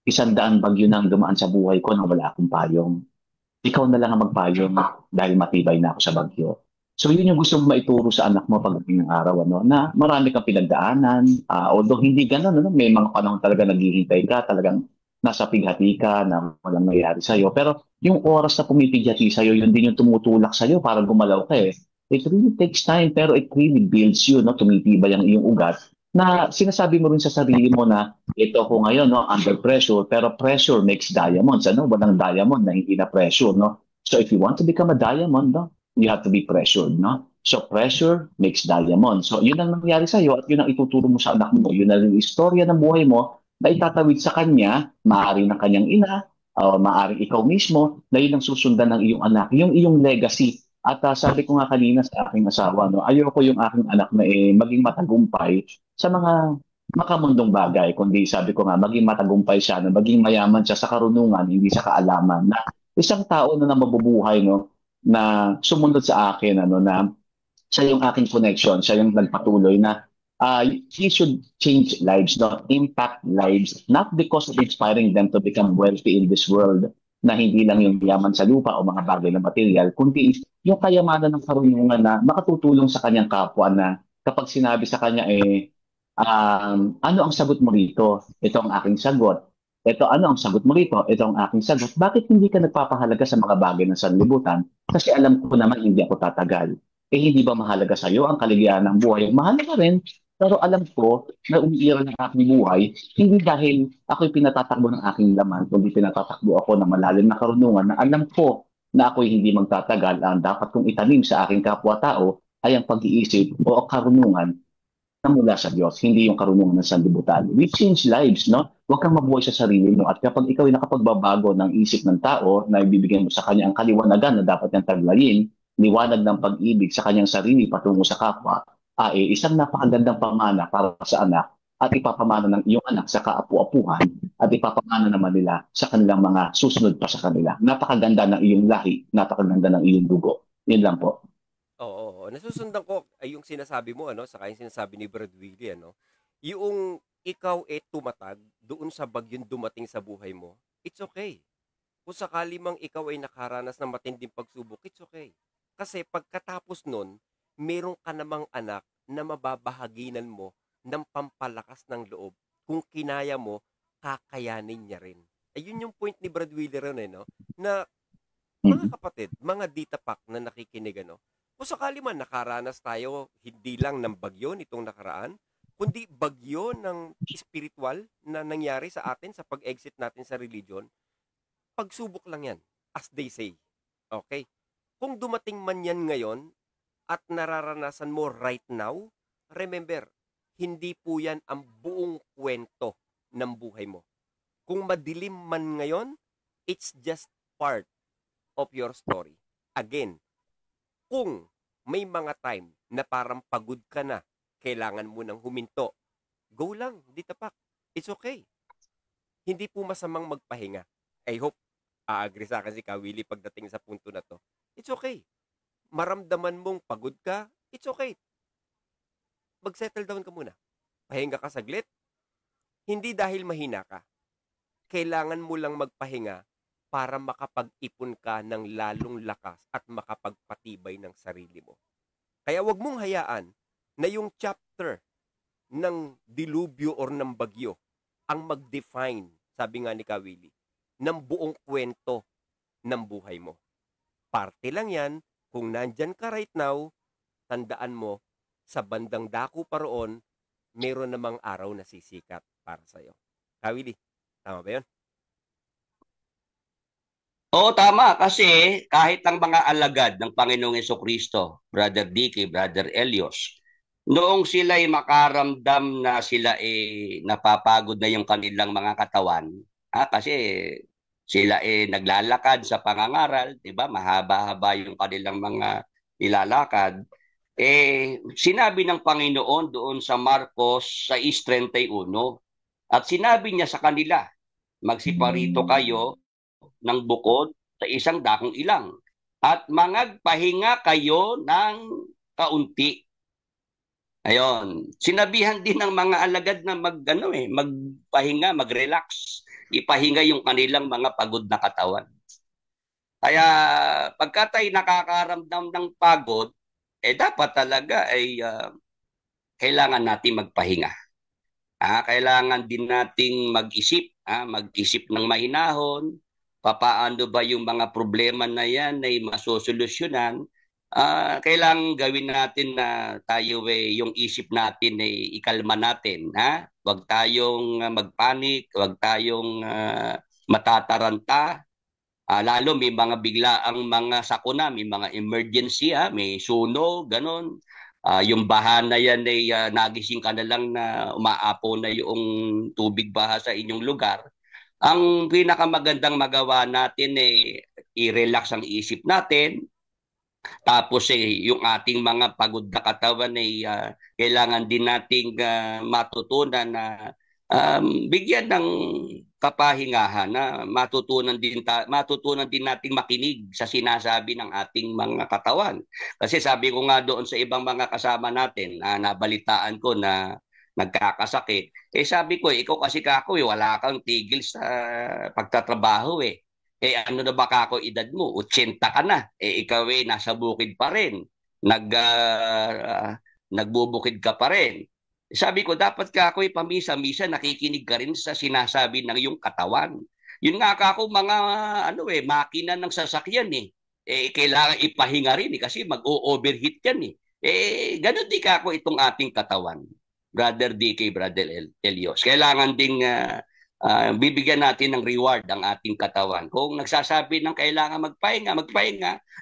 100 bagyo nang dumaan sa buhay ko nang wala akong payong. Ikaw na lang ang magpayong dahil matibay na ako sa bagyo. So yun yung gusto mo maituro sa anak mo pagdating ng araw, na marami kang pinagdaanan. Although hindi ganun, may mga panahon talaga naghihintay ka, talagang nasa pighati ka na walang nangyayari sa'yo. Pero yung oras na pumipighati sa'yo, yun din yung tumutulak sa'yo para gumalaw ka It really takes time, pero it really builds you, no? Tumitibay ang iyong ugat na sinasabi mo rin sa sarili mo na ito ko ngayon, no, under pressure, pero pressure makes diamonds. Walang diamond na hindi na pressure, no? So if you want to become a diamond, no, you have to be pressured, no? So pressure makes diamond. So yun ang nangyayari sa'yo at yun ang ituturo mo sa anak mo. Yun ang istorya ng buhay mo na itatawid sa kanya, maaari ng kanyang ina, o maaari ikaw mismo, na yun ang susundan ng iyong anak, yung iyong legacy. At sabi ko nga kanina sa aking asawa, no, ayoko yung aking anak na maging matagumpay sa mga makamundong bagay, kundi sabi ko nga, maging matagumpay siya, na maging mayaman siya sa karunungan, hindi sa kaalaman, na isang tao na mabubuhay, no, na sumunod sa akin, na siya yung aking connection, siya yung nagpatuloy na he should change lives, not impact lives, not because of inspiring them to become wealthy in this world, na hindi lang yung yaman sa lupa o mga bagay na material, kundi yung kayamanan ng karunungan na makatutulong sa kanyang kapwa, na kapag sinabi sa kanya ano ang sagot mo rito? Ito ang aking sagot. Ano ang sagot mo rito? Ito ang aking sagot. Bakit hindi ka nagpapahalaga sa mga bagay ng sanlibutan? Kasi alam ko naman hindi ako tatagal. Hindi ba mahalaga sa iyo ang kaligayahan ng buhay? Mahalaga rin. Pero alam ko na umiiral ng aking buhay, hindi dahil ako'y pinatatakbo ng aking laman, kundi pinatatakbo ako ng malalim na karunungan na alam ko na ako'y hindi magtatagal. Ang dapat kong itanim sa aking kapwa-tao ay ang pag-iisip o karunungan na mula sa Diyos, hindi yung karunungan ng sanlibutan. We change lives, no? Huwag kang mabuhay sa sarili mo. At kapag ikaw ay nakapagbabago ng isip ng tao na ibibigay mo sa kanya ang kaliwanagan na dapat niyang taglayin, liwanag ng pag-ibig sa kanyang sarili patungo sa kapwa, isang napakagandang pamana para sa anak at ipapamana ng iyong anak sa kaapu-apuhan at ipapamana naman nila sa kanilang mga susunod pa sa kanila. Napakaganda ng iyong lahi, napakaganda ng iyong dugo. Yun lang po. Oo. Nasusundan ko ay yung sinasabi mo, saka yung sinasabi ni Brad Willie, yung ikaw tumatag doon sa bagyong dumating sa buhay mo, it's okay. Kung sakali mang ikaw ay nakaranas ng matinding pagsubok, it's okay. Kasi pagkatapos nun, meron ka namang anak na mababahaginan mo ng pampalakas ng loob. Kung kinaya mo, kakayanin niya rin. Ayun yung point ni Brad Willie rin, na mga kapatid, mga ditapak na nakikinig, kung sakali man nakaranas tayo, hindi lang ng bagyo nitong nakaraan, kundi bagyo ng spiritual na nangyari sa atin sa pag-exit natin sa religion, pagsubok lang yan, as they say. Okay? Kung dumating man yan ngayon at nararanasan mo right now, remember, hindi po yan ang buong kwento ng buhay mo. Kung madilim man ngayon, it's just part of your story. Again, kung may mga time na parang pagod ka na, kailangan mo nang huminto, go lang, ditapak. It's okay. Hindi po masamang magpahinga. I hope agree sa akin si Kawili pagdating sa punto na to. It's okay. Maramdaman mong pagod ka, it's okay. Mag-settle down ka muna. Pahinga ka saglit. Hindi dahil mahina ka. Kailangan mo lang magpahinga para makapag-ipon ka ng lalong lakas at makapagpatibay ng sarili mo. Kaya wag mong hayaan na yung chapter ng dilubyo or ng bagyo ang mag-define, sabi nga ni Kawili, ng buong kwento ng buhay mo. Parte lang yan, kung nandyan ka right now, tandaan mo, sa bandang dako pa roon, meron namang araw na sisikat para sa'yo. Kawili, tama ba yun? Oo, tama. Kasi kahit ang mga alagad ng Panginoong Jesucristo, Brother Dicky, Brother Elios, noong sila'y makaramdam na sila napapagod na yung kanilang mga katawan, kasi sila naglalakad sa pangangaral, 'di ba? Mahaba-haba yung kanilang mga nilalakad. Sinabi ng Panginoon doon sa Marcos 6:31, at sinabi niya sa kanila, magsiparito kayo ng bukod sa isang dakong ilang at mangagpahinga kayo ng kaunti. Ayon, sinabihan din ng mga alagad na magpahinga, mag-relax, ipahinga yung kanilang mga pagod na katawan. Kaya pagka tayo nakakaramdam ng pagod, dapat talaga kailangan natin magpahinga. Kailangan din nating mag-isip, mag-isip ng mahinahon, papaano ba yung mga problema na yan ay masosolusyonan. Kailangan gawin natin na tayo yung isip natin ay ikalma natin. Huwag tayong magpanik, huwag tayong matataranta. Lalo may mga biglaang mga sakuna, may mga emergency, may sunog, ganon. Yung baha na yan ay nagising ka na lang na umaapo na yung tubig baha sa inyong lugar. Ang pinakamagandang magawa natin i-relax ang isip natin. Tapos yung ating mga pagod na katawan ay kailangan din nating matutunan na bigyan ng kapahingahan, na matutunan din nating makinig sa sinasabi ng ating mga katawan. Kasi sabi ko nga doon sa ibang mga kasama natin, nabalitaan ko na nagkakasakit. Sabi ko, ikaw kasi kako, wala kang tigil sa pagtatrabaho . Ano na ba kako edad mo? 80 ka na. Ikaw nasa bukid pa rin. Nagbubukid ka pa rin. Sabi ko, dapat kako pamisa-misa nakikinig ka rin sa sinasabi ng iyong katawan. Yun nga kako, mga makina ng sasakyan . Kailangan ipahinga rin kasi mag-o-overheat yan . Ganun di kako itong ating katawan. Brother DK, Brother Elios. Kailangan ding bibigyan natin ng reward ang ating katawan. Kung nagsasabi ng kailangan magpahinga,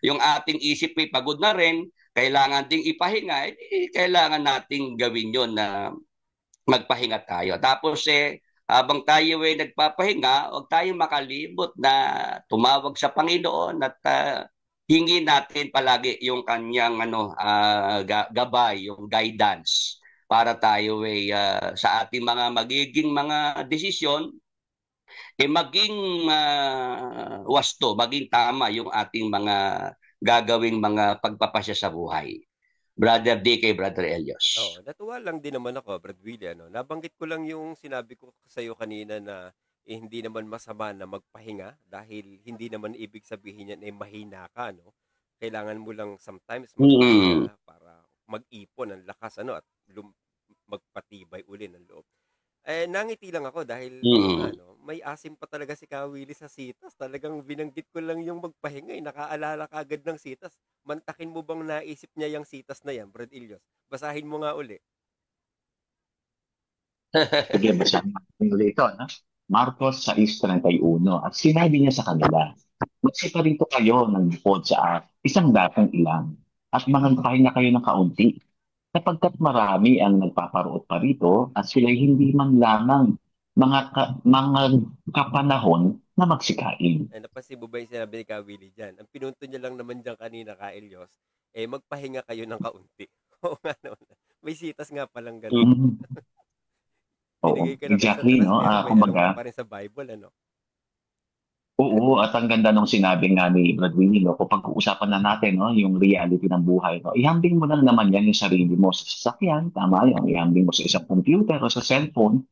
yung ating isip ay pagod na rin, kailangan ding ipahinga, kailangan nating gawin yon na magpahinga tayo. Tapos habang tayo ay nagpapahinga, huwag tayong makalimot na tumawag sa Panginoon at hingin natin palagi yung kanyang gabay, yung guidance. para tayo sa ating mga magiging mga desisyon maging wasto, maging tama yung ating mga gagawing mga pagpapasya sa buhay. Brother DK, Brother Elios. Oo, natuwa lang din naman ako, Brad Willie, ano. Nabanggit ko lang yung sinabi ko sa iyo kanina na hindi naman masama na magpahinga dahil hindi naman ibig sabihin yan mahina ka, no? Kailangan mo lang sometimes magpahinga para mag-ipon ng lakas, ano, at magpatibay uli ng loob. Nangiti lang ako dahil may asim pa talaga si Kawili sa sitas. Talagang binanggit ko lang yung magpahinga. Nakaalala ka agad ng sitas. Mantakin mo bang naisip niya yung sitas na yan, Brad Ilios? Basahin mo nga uli. Sige, basahin natin ulit ito. No? Marcos 6:31. At sinabi niya sa kanila, magsiparito kayo ng bukod sa isang datang ilang at magpahinga kayo ng kaunti. Sapagkat marami ang nagpaparoot pa rito at sila'y hindi man lamang mga kapanahon na magsikain. Napansin mo ba yung sinabi ni Kawili dyan? Ang pinunto niya lang naman dyan kanina, Elios, magpahinga kayo ng kaunti. Oo nga naman. May sitas nga palang ganun. Oo, exactly, no? Kumbaga, pa rin sa Bible, ano? Oo, at ang ganda nung sinabi nga ni Brad Winnie, no, kung pag-uusapan na natin, no, yung reality ng buhay, no, ihambing mo lang naman yan yung sarili mo sa sasakyan, tama yun, ihambing mo sa isang computer o sa cellphone.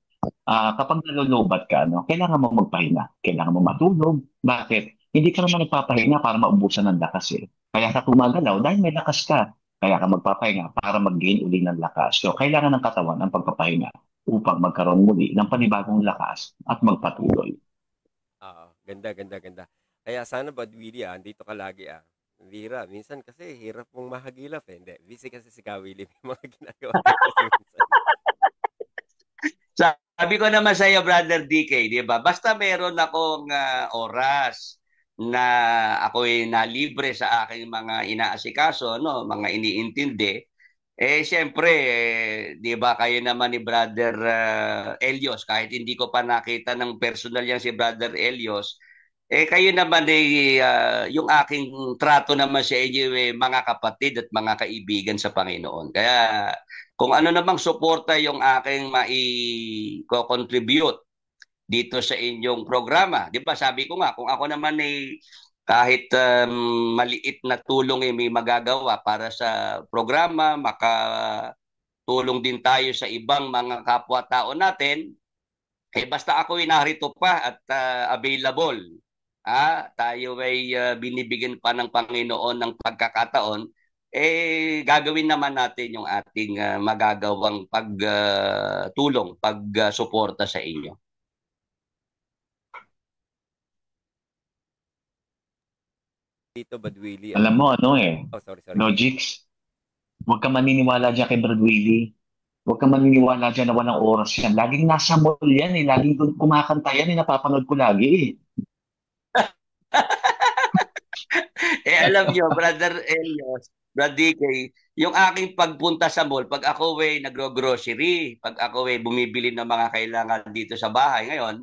Kapag nalulubat ka, no, kailangan mo magpahinga, kailangan mo matulog. Bakit? Hindi ka naman nagpapahinga para maubusan ng lakas eh. Kaya ka tumagalaw dahil may lakas ka. Kaya ka magpapahinga para mag-gain uli ng lakas. So, kailangan ng katawan ang pagpapahinga upang magkaroon muli ng panibagong lakas at magpatuloy. Ganda. Kaya sana Brad Willie, andito ka lagi Lira, minsan kasi hirap mong mahagilap eh. Hindi, busy kasi si Kawili, may mga ginagawa kasi minsan. Sabi ko naman sa iyo, Brother DK, di ba? Basta meron akong oras na ako'y nalibre sa aking mga inaasikaso, no, mga iniintindi. Siyempre, di ba kayo naman ni Brother Elios, kahit hindi ko pa nakita ng personal yan si Brother Elios, kayo naman yung aking trato naman sa inyo mga kapatid at mga kaibigan sa Panginoon. Kaya kung ano namang suporta yung aking mai-contribute dito sa inyong programa, di ba sabi ko nga, kung ako naman kahit maliit na tulong may magagawa para sa programa, makatulong din tayo sa ibang mga kapwa-tao natin, basta ako narito pa at available. Tayo ay binibigyan pa ng Panginoon ng pagkakataon, gagawin naman natin yung ating magagawang pagtulong, pagsuporta sa inyo. Dito, Brad Willie. Alam mo, sorry. Logics, huwag ka maniniwala dyan kay Brad Willie. Huwag ka maniniwala dyan na walang oras yan. Laging nasa mall yan laging kumakanta yan napapanood ko lagi Alam nyo, Brother Elios, Brad DK, yung aking pagpunta sa mall, pag ako nagro-grocery, pag ako bumibili ng mga kailangan dito sa bahay ngayon,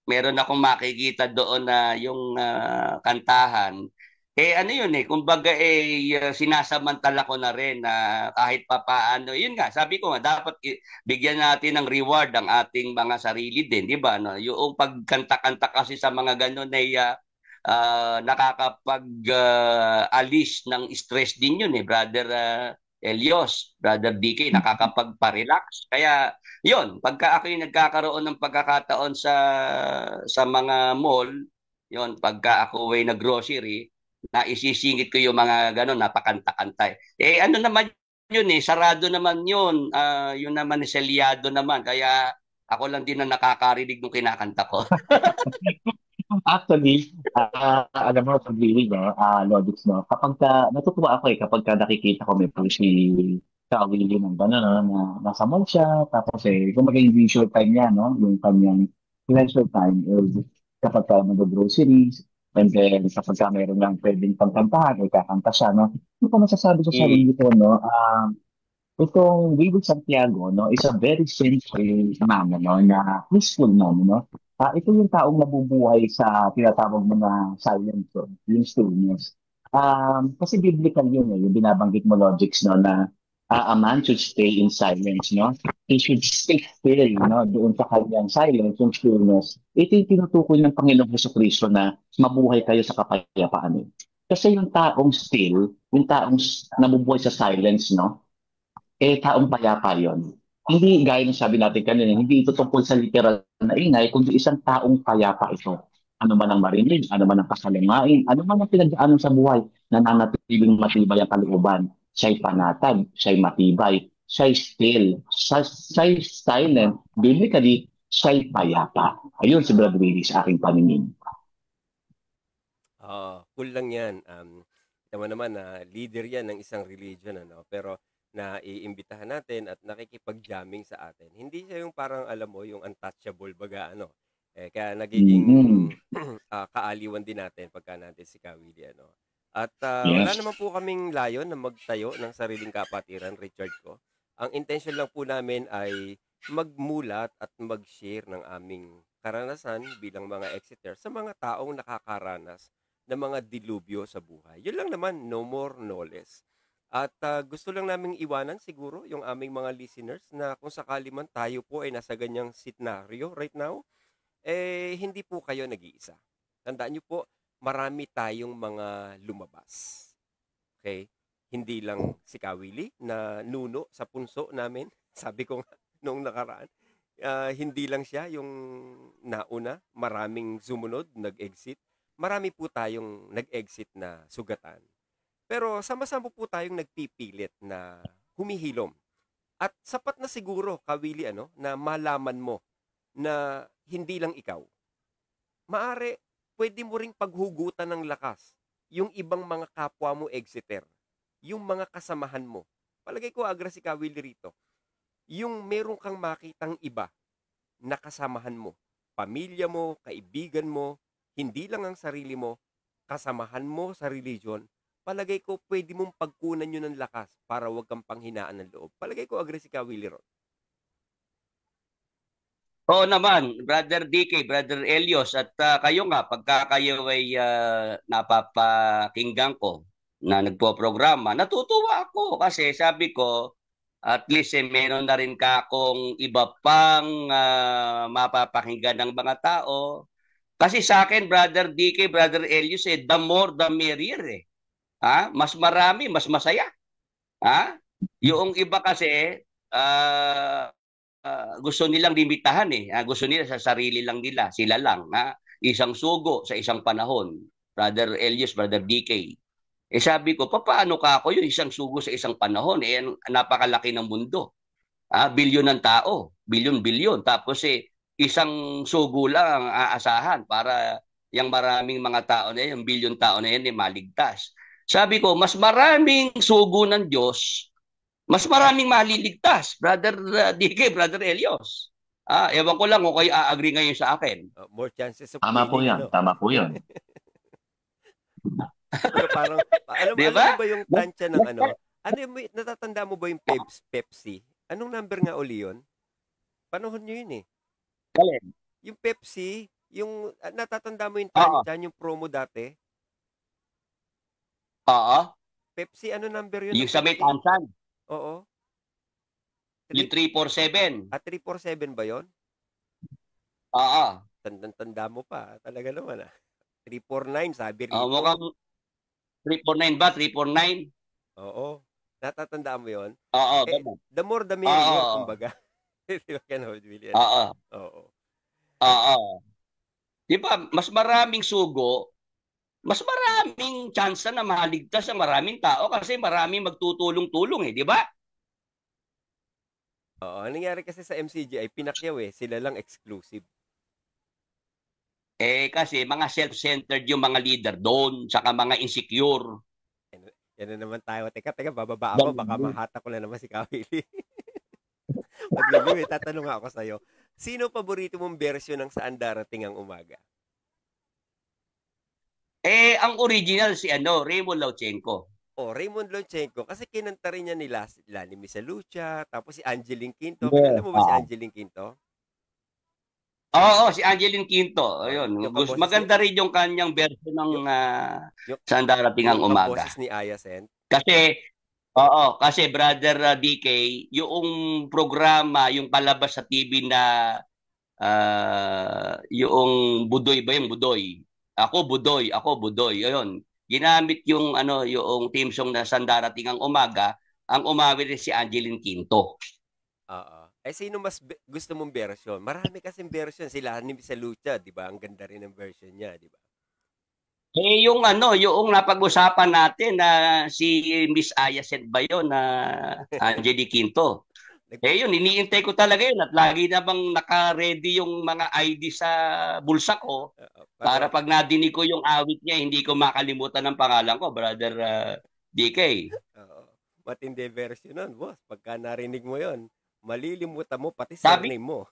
meron akong makikita doon na yung kantahan. Ano yun kumbaga sinasamantala ko na rin na kahit papaano, yun nga, sabi ko nga, dapat bigyan natin ng reward ang ating mga sarili din, di ba? No? Yung pagkanta-kanta kasi sa mga ganun nakakapag-alis ng stress din yun Brother Elios, Brother DK, nakakapagpa-relax. Kaya yun, pagka ako'y nagkakaroon ng pagkakataon sa mga mall, yun, pagka ako nag-grocery, naisisingit ko yung mga gano'n, napakanta-kanta. Ano naman yun sarado naman yun. Yun naman selyado naman. Kaya ako lang din na nakakarinig ng kinakanta ko. Actually, alam mo, pag-ibig, Logics, no? Natutuwa ako kapag nakikita ko may post ni Kawili ng gano'n, na nasa mall siya, tapos kumbaga yung visual time niya, no? Yung kanyang leisure time is kapag mag-groceries, and then kapag meron lang pwedeng pagkantahan, kakanta siya, no? Ano pa masasabi sa sarili ko, no? Itong Willie Santiago, no, is a very simple man, no, na peaceful man, no? Ito yung taong nabubuhay sa tinatawag mo na silent zone, yung stillness. Kasi biblical yun yung binabanggit mo, Logics, no, na A man should stay in silence, no? He should stay still, no? Doon sa kanyang silence, yung stillness. Ito yung tinutukoy ng Panginoong Hesus-Kristo na mabuhay kayo sa kapayapaan. Kasi yung taong still, yung taong nabubuhay sa silence, no? Taong payapa yon. Hindi, gaya ng sabi natin kanina, hindi ito tungkol sa literal na ingay, kundi isang taong payapa ito. Ano man ang marinig, ano man ang kasalangain, ano man ang pinagdaanan sa buhay, nananatiling matibay ang kalooban. Siya'y panatag, siya'y matibay, siya'y still, siya'y silent, biblically, siya'y payapa. Ayun si Brother Willie sa aking paningin. Cool lang yan. Tama naman na leader yan ng isang religion, ano? Pero na iimbitahan natin at nakikipag-jamming sa atin. Hindi siya yung parang, alam mo, yung untouchable baga, ano? Kaya nagiging kaaliwan din natin pagka natin si Kawili, ano? At wala naman po kaming layon na magtayo ng sariling kapatiran, Richard ko. Ang intention lang po namin ay magmulat at mag-share ng aming karanasan bilang mga Exeter sa mga taong nakakaranas ng mga dilubyo sa buhay. Yun lang naman, no more, no less. At gusto lang naming iwanan siguro yung aming mga listeners na kung sakali man tayo po ay nasa ganyang scenario right now, hindi po kayo nag-iisa. Tandaan nyo po, marami tayong mga lumabas. Okay? Hindi lang si Kawili na nuno sa punso namin. Sabi ko nga noong nakaraan, hindi lang siya yung nauna, maraming sumunod, nag-exit. Marami po tayong nag-exit na sugatan. Pero sama-sama po tayong nagpipilit na humihilom. At sapat na siguro, Kawili, ano, na malaman mo na hindi lang ikaw. Maari, pwede mo ring paghugutan ng lakas yung ibang mga kapwa mo Exeter, yung mga kasamahan mo. Palagay ko, agra si Kawili rito. Yung meron kang makitang iba na kasamahan mo, pamilya mo, kaibigan mo, hindi lang ang sarili mo, kasamahan mo sa religion, palagay ko pwede mong pagkunan yun ng lakas para wag kang panghinaan ng loob. Palagay ko, agra si Kawili ron. Oo naman, Brother DK, Brother Elios, at kayo nga, pagka kayo ay napapakinggan ko na nagpo-programa, natutuwa ako kasi sabi ko, at least meron na rin akong iba pang mapapakinggan ng mga tao. Kasi sa akin, Brother DK, Brother Elios, the more the merrier. Mas marami, mas masaya. Yung iba kasi, gusto nilang limitahan gusto nila sa sarili lang nila, sila lang, isang sugo sa isang panahon, Brother Elias, Brother DK. Sabi ko, paano ka ako yung isang sugo sa isang panahon? Napakalaki ng mundo. Bilyon ng tao, bilyon. Tapos isang sugo lang ang aasahan para yung maraming mga tao na yan, yung bilyon tao na yan, maligtas. Sabi ko, mas maraming sugo ng Diyos, mas maraming maliligtas, Brother DK, Brother Elios. Ewan ko lang kung kayo agree ngayon sa akin. More chances of Tama po yan, tama po yan. Parang, alam mo ba yung tansya ng ano? Natatanda mo ba yung Pepsi? Anong number nga uli yun? Panahon nyo yun Alin? Yung Pepsi, yung natatanda mo yung tansya, yung promo dati? Oo. Pepsi, ano number yun? Yung sa may tansan. Oo. Yung 347. 347 ba yun? Oo. Tanda mo pa. Talaga naman 349, sabi rito. Mukhang 349 ba? 349? Oo. Natatandaan mo yun? Oo. The more the merrier, kumbaga. Oo. Di ba, mas maraming sugo, mas maraming chance na maligtas ang maraming tao kasi maraming magtutulong-tulong di ba? Oo, ang nangyari kasi sa MCG ay pinakyaw sila lang exclusive. Kasi mga self-centered yung mga leader doon, saka mga insecure. Yan na naman tayo. Teka, bababa ako, baka mahata ko na naman si Kawili. Magliliw, tatanong ako sa'yo. Sino paborito mong version ng Saan Darating ang Umaga? Ang original si Raymond Lauchenko. Raymond Lauchenko. Kasi kinanta rin niya nila ni Misalucha, tapos si Angeline Quinto. Kilala mo ba si Angeline Quinto? Oo, si Angeline Quinto. Ayun. Maganda rin yung kanyang version ng Saan Darating ang Umaga. Yung boses ni Aya Sen. Kasi, Oo, kasi brother DK, yung programa, yung palabas sa TV na yung Budoy ba yung Budoy? Ako Budoy. Ayun. Ginamit yung yung team song na Sandarating ang Umaga, ang umawit si Angeline Quinto. Oo. Eh, sino mas gusto mong version? Marami kasing version. Sila ni sa Lucha, di ba? Ang ganda rin ng version niya, di ba? Yung yung napag-usapan natin na si Miss Ayaset ba yun na Angeline Quinto. Yun, iniintay ko talaga yun at lagi namang naka-ready yung mga ID sa bulsa ko para pag nadinig ko yung awit niya, hindi ko makalimutan ang pangalan ko, brother DK. Matindi version nun, boss. Pagka narinig mo yun, malilimutan mo pati Sabi- surname mo.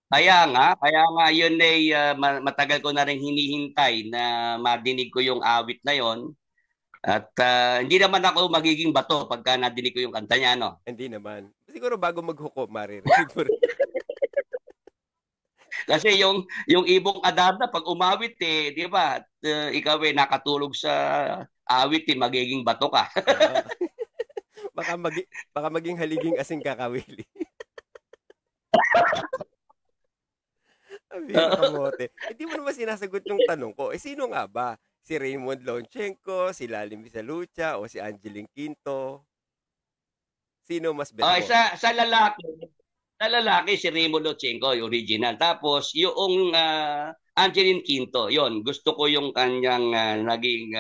Kaya nga yun ay matagal ko na rin hinihintay na madinig ko yung awit na yon. At hindi naman ako magiging bato pagka nadinig ko yung kanta niya, no? Hindi naman. Siguro bago maghuko, maririnig mo rin. Kasi yung Ibong Adarna, pag umawit di ba? At, ikaw nakatulog sa awit, magiging bato ka. baka maging haliging asing kakawili. Kamote. Hindi mo naman sinasagot yung tanong ko. Sino nga ba? Si Raymond Lonchenko, si Lalim Visalucha, o si Angeline Quinto? Sino mas beto? Sa lalaki, si Raymond Lonchenko, yung original. Tapos, yung Angeline Quinto, yon gusto ko yung kanyang naging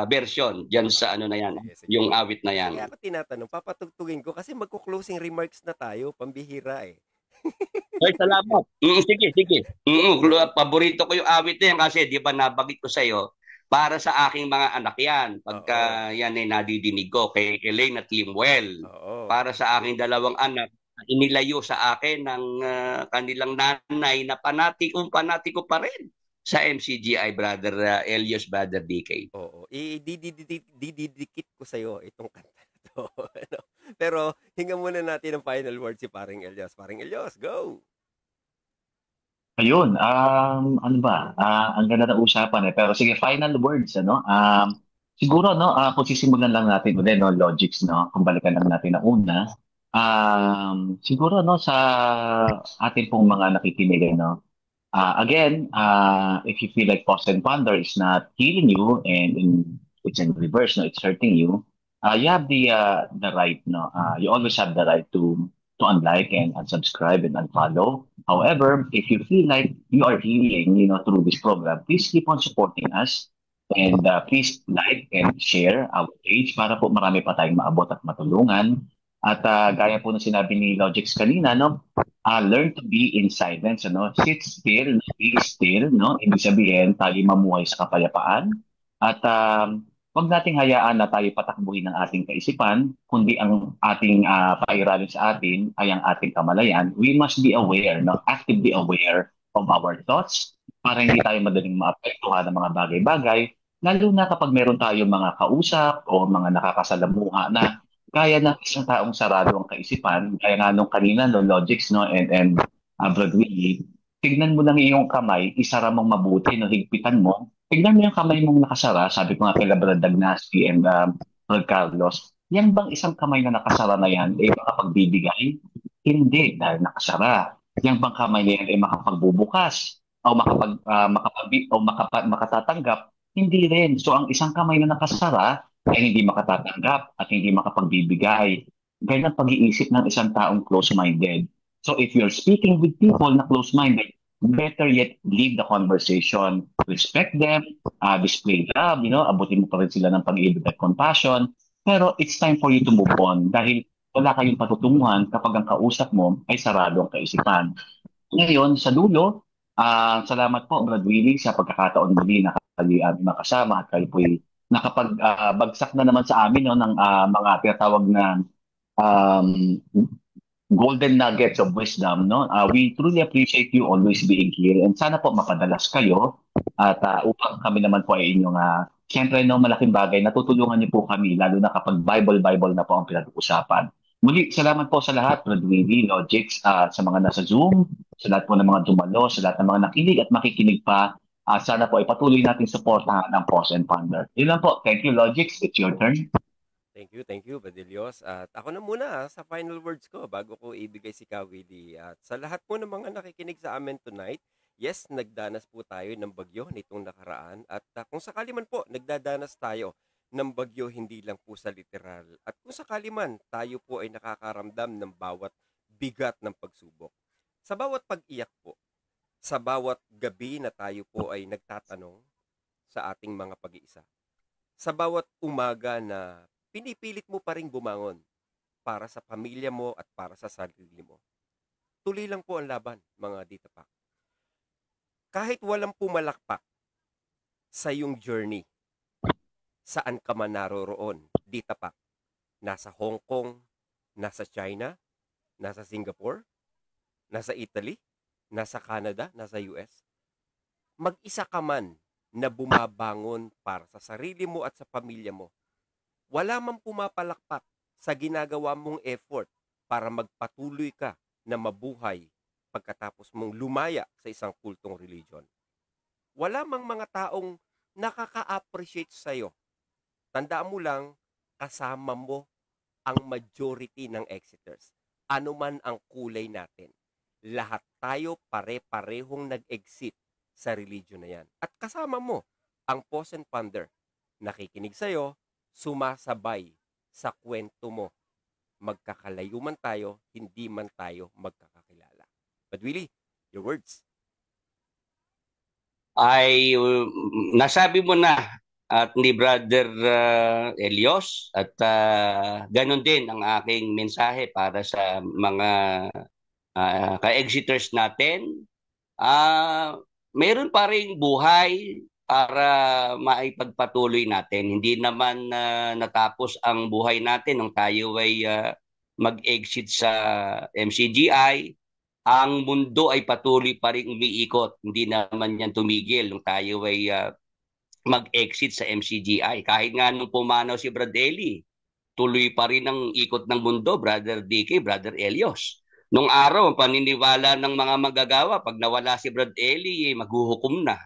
version dyan sa na yan, yung awit na yan. Kaya ako tinatanong, papatugtugin ko kasi magko-closing remarks na tayo, pambihira Ay, salamat. Sige. Paborito ko yung awit na yan kasi di ba nabagit ko sa'yo, para sa aking mga anak yan. Pagka yan ay nadidinig ko kay Elaine at Limwell. Para sa aking dalawang anak, inilayo sa akin ng kanilang nanay na panati ko pa rin sa MCGI, brother Elios, brother DK. Oo. Dididikit ko sa'yo itong kanta na to. Pero hinga muna natin ang final word si Paring Elios. Paring Elios, go! Ayun, ano ba? Ang ganda ng usapan Pero sige, final words, siguro, kung sisimulan lang natin ulit, logics, kung balikan lang natin na una. Siguro, sa ating pong mga nakikinig, again, if you feel like pause and ponder is not healing you and it's in reverse, it's hurting you, you have the right, you always have the right to unlike and unsubscribe and unfollow. However, if you feel like you are healing, through this program, please keep on supporting us and please like and share our page para po marami pa tayong maabot at matulungan. At gaya po ng sinabi ni Logix kanina, learn to be in silence, sit still, be still, ibig sabihin tayo mamuhay sa kapayapaan at huwag nating hayaan na tayo patakbuhin ng ating kaisipan, kundi ang ating pairalin sa atin ay ang ating kamalayan. We must be aware, actively aware of our thoughts para hindi tayo madaling maapektuhan ng mga bagay-bagay, lalo na kapag meron tayo mga kausap o mga nakakasalamuha na kaya ng isang taong sarado ang kaisipan, kaya nga nung kanina, Logix, and Brad Willie, tignan mo lang iyong kamay, isara mong mabuti, higpitan mo. Tignan mo yung kamay mong nakasara, sabi ko nga kay Brad Dagnasty and Brad Carlos, yan bang isang kamay na nakasara na yan ay makapagbibigay? Hindi, dahil nakasara. Yan bang kamay na yan ay makapagbubukas o makatatanggap? Hindi rin. So ang isang kamay na nakasara ay hindi makatatanggap at hindi makapagbibigay. Ganyan ang pag-iisip ng isang taong close-minded. So if you're speaking with people na close-minded, better yet, leave the conversation. Respect them, display love, abutin mo pa rin sila ng pag-ibig at compassion. Pero it's time for you to move on dahil wala kayong patutunguhan kapag ang kausap mo ay sarado ang kaisipan. Ngayon, sa dulo, salamat po, Brad Willie, sa pagkakataon muli na kayo makasama at kayo po'y nakapagbagsak na naman sa amin ng mga tinatawag na golden nuggets of wisdom. We truly appreciate you always being here and sana po mapadalas kayo at upang kami naman po ay inyong siyempre malaking bagay, natutulungan niyo po kami lalo na kapag Bible na po ang pinag-uusapan. Muli, salamat po sa lahat, Brad Willie, Logix, sa mga nasa Zoom, sa lahat po ng mga dumalo, sa lahat ng mga nakinig at makikinig pa. Sana po ay patuloy natin suportahan ang Pause and Ponder. Yun lang po. Thank you, Logix. It's your turn. Thank you, Badilios. At ako na muna sa final words ko bago ko ibigay si Kawili. At sa lahat po ng mga nakikinig sa amin tonight, yes, nagdanas po tayo ng bagyo nitong nakaraan. At kung sakali man po, nagdadanas tayo ng bagyo hindi lang po sa literal. At kung sakali man, tayo po ay nakakaramdam ng bawat bigat ng pagsubok. Sa bawat pag-iyak po, sa bawat gabi na tayo po ay nagtatanong sa ating mga pag-iisa, sa bawat umaga na pinipilit mo pa rin bumangon para sa pamilya mo at para sa sarili mo. Tuloy lang po ang laban, mga ditapak. Kahit walang pumalakpak sa iyong journey, saan ka man naroroon, ditapak, nasa Hong Kong, nasa China, nasa Singapore, nasa Italy, nasa Canada, nasa US, mag-isa ka man na bumabangon para sa sarili mo at sa pamilya mo, wala mang pumapalakpak sa ginagawa mong effort para magpatuloy ka na mabuhay pagkatapos mong lumaya sa isang kultong religion. Wala mang mga taong nakaka-appreciate sa'yo. Tandaan mo lang, kasama mo ang majority ng exiters. Ano man ang kulay natin. Lahat tayo pare-parehong nag-exit sa religion na yan. At kasama mo ang Pause and Ponder. Nakikinig sa'yo, sumasabay sa kwento mo. Magkakalayo man tayo, hindi man tayo magkakakilala. But Willie, your words. Ay nasabi mo na at ni Brother Elios at ganun din ang aking mensahe para sa mga ka-exiters natin. Meron pa ring buhay para maipagpatuloy natin. Hindi naman natapos ang buhay natin nung tayo ay mag-exit sa MCGI. Ang mundo ay patuloy pa rin umiikot. Hindi naman yan tumigil nung tayo ay mag-exit sa MCGI. Kahit nga nung pumanaw si Brad Eli, tuloy pa rin ang ikot ng mundo, Brother DK, Brother Elios. Nung araw, paniniwala ng mga magagawa, pag nawala si Brad Eli, maghuhukom na.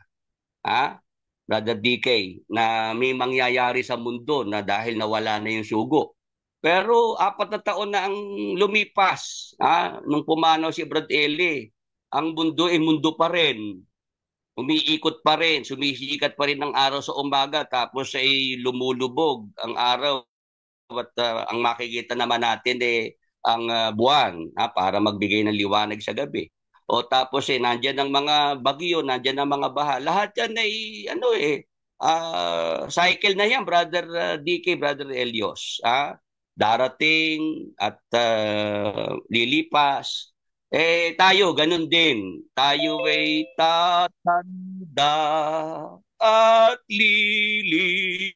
Brother DK, na may mangyayari sa mundo na dahil nawala na yung sugo. Pero 4 na taon na ang lumipas. Nung pumanaw si Brad Eli, ang mundo ay mundo pa rin. Umiikot pa rin, sumisikat pa rin ang araw sa umaga, tapos ay lumulubog ang araw. At ang makikita naman natin ang buwan para magbigay ng liwanag sa gabi. O tapos nandiyan ang mga bagyo, nandiyan ang mga baha. Lahat yan ay cycle na yan, Brother DK, Brother Elios. Darating at lilipas. Tayo, ganun din. Tayo ay tatanda at lilipas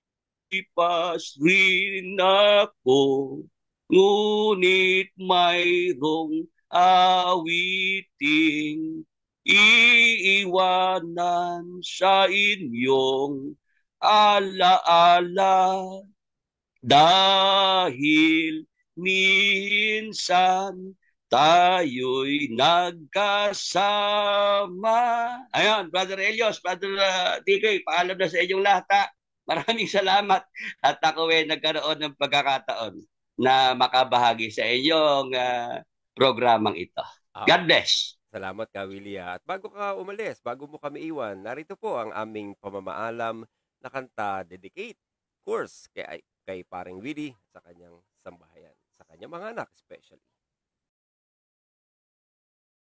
rin ako. Ngunit mayroong awiting iiwanan sa inyong alaala. Dahil minsan tayo'y nagkasama. Ayun, Brother Elios, Brother DK, paalam na sa inyong lahat. Maraming salamat at ako nagkaroon ng pagkakataon na makabahagi sa inyong programang ito. God bless. Salamat ka, Willie. At bago ka umalis, bago mo kami iwan, narito po ang aming pamamaalam na kanta dedicate, of course, kay paring Willie sa kanyang sambahayan, sa kanyang mga anak especially.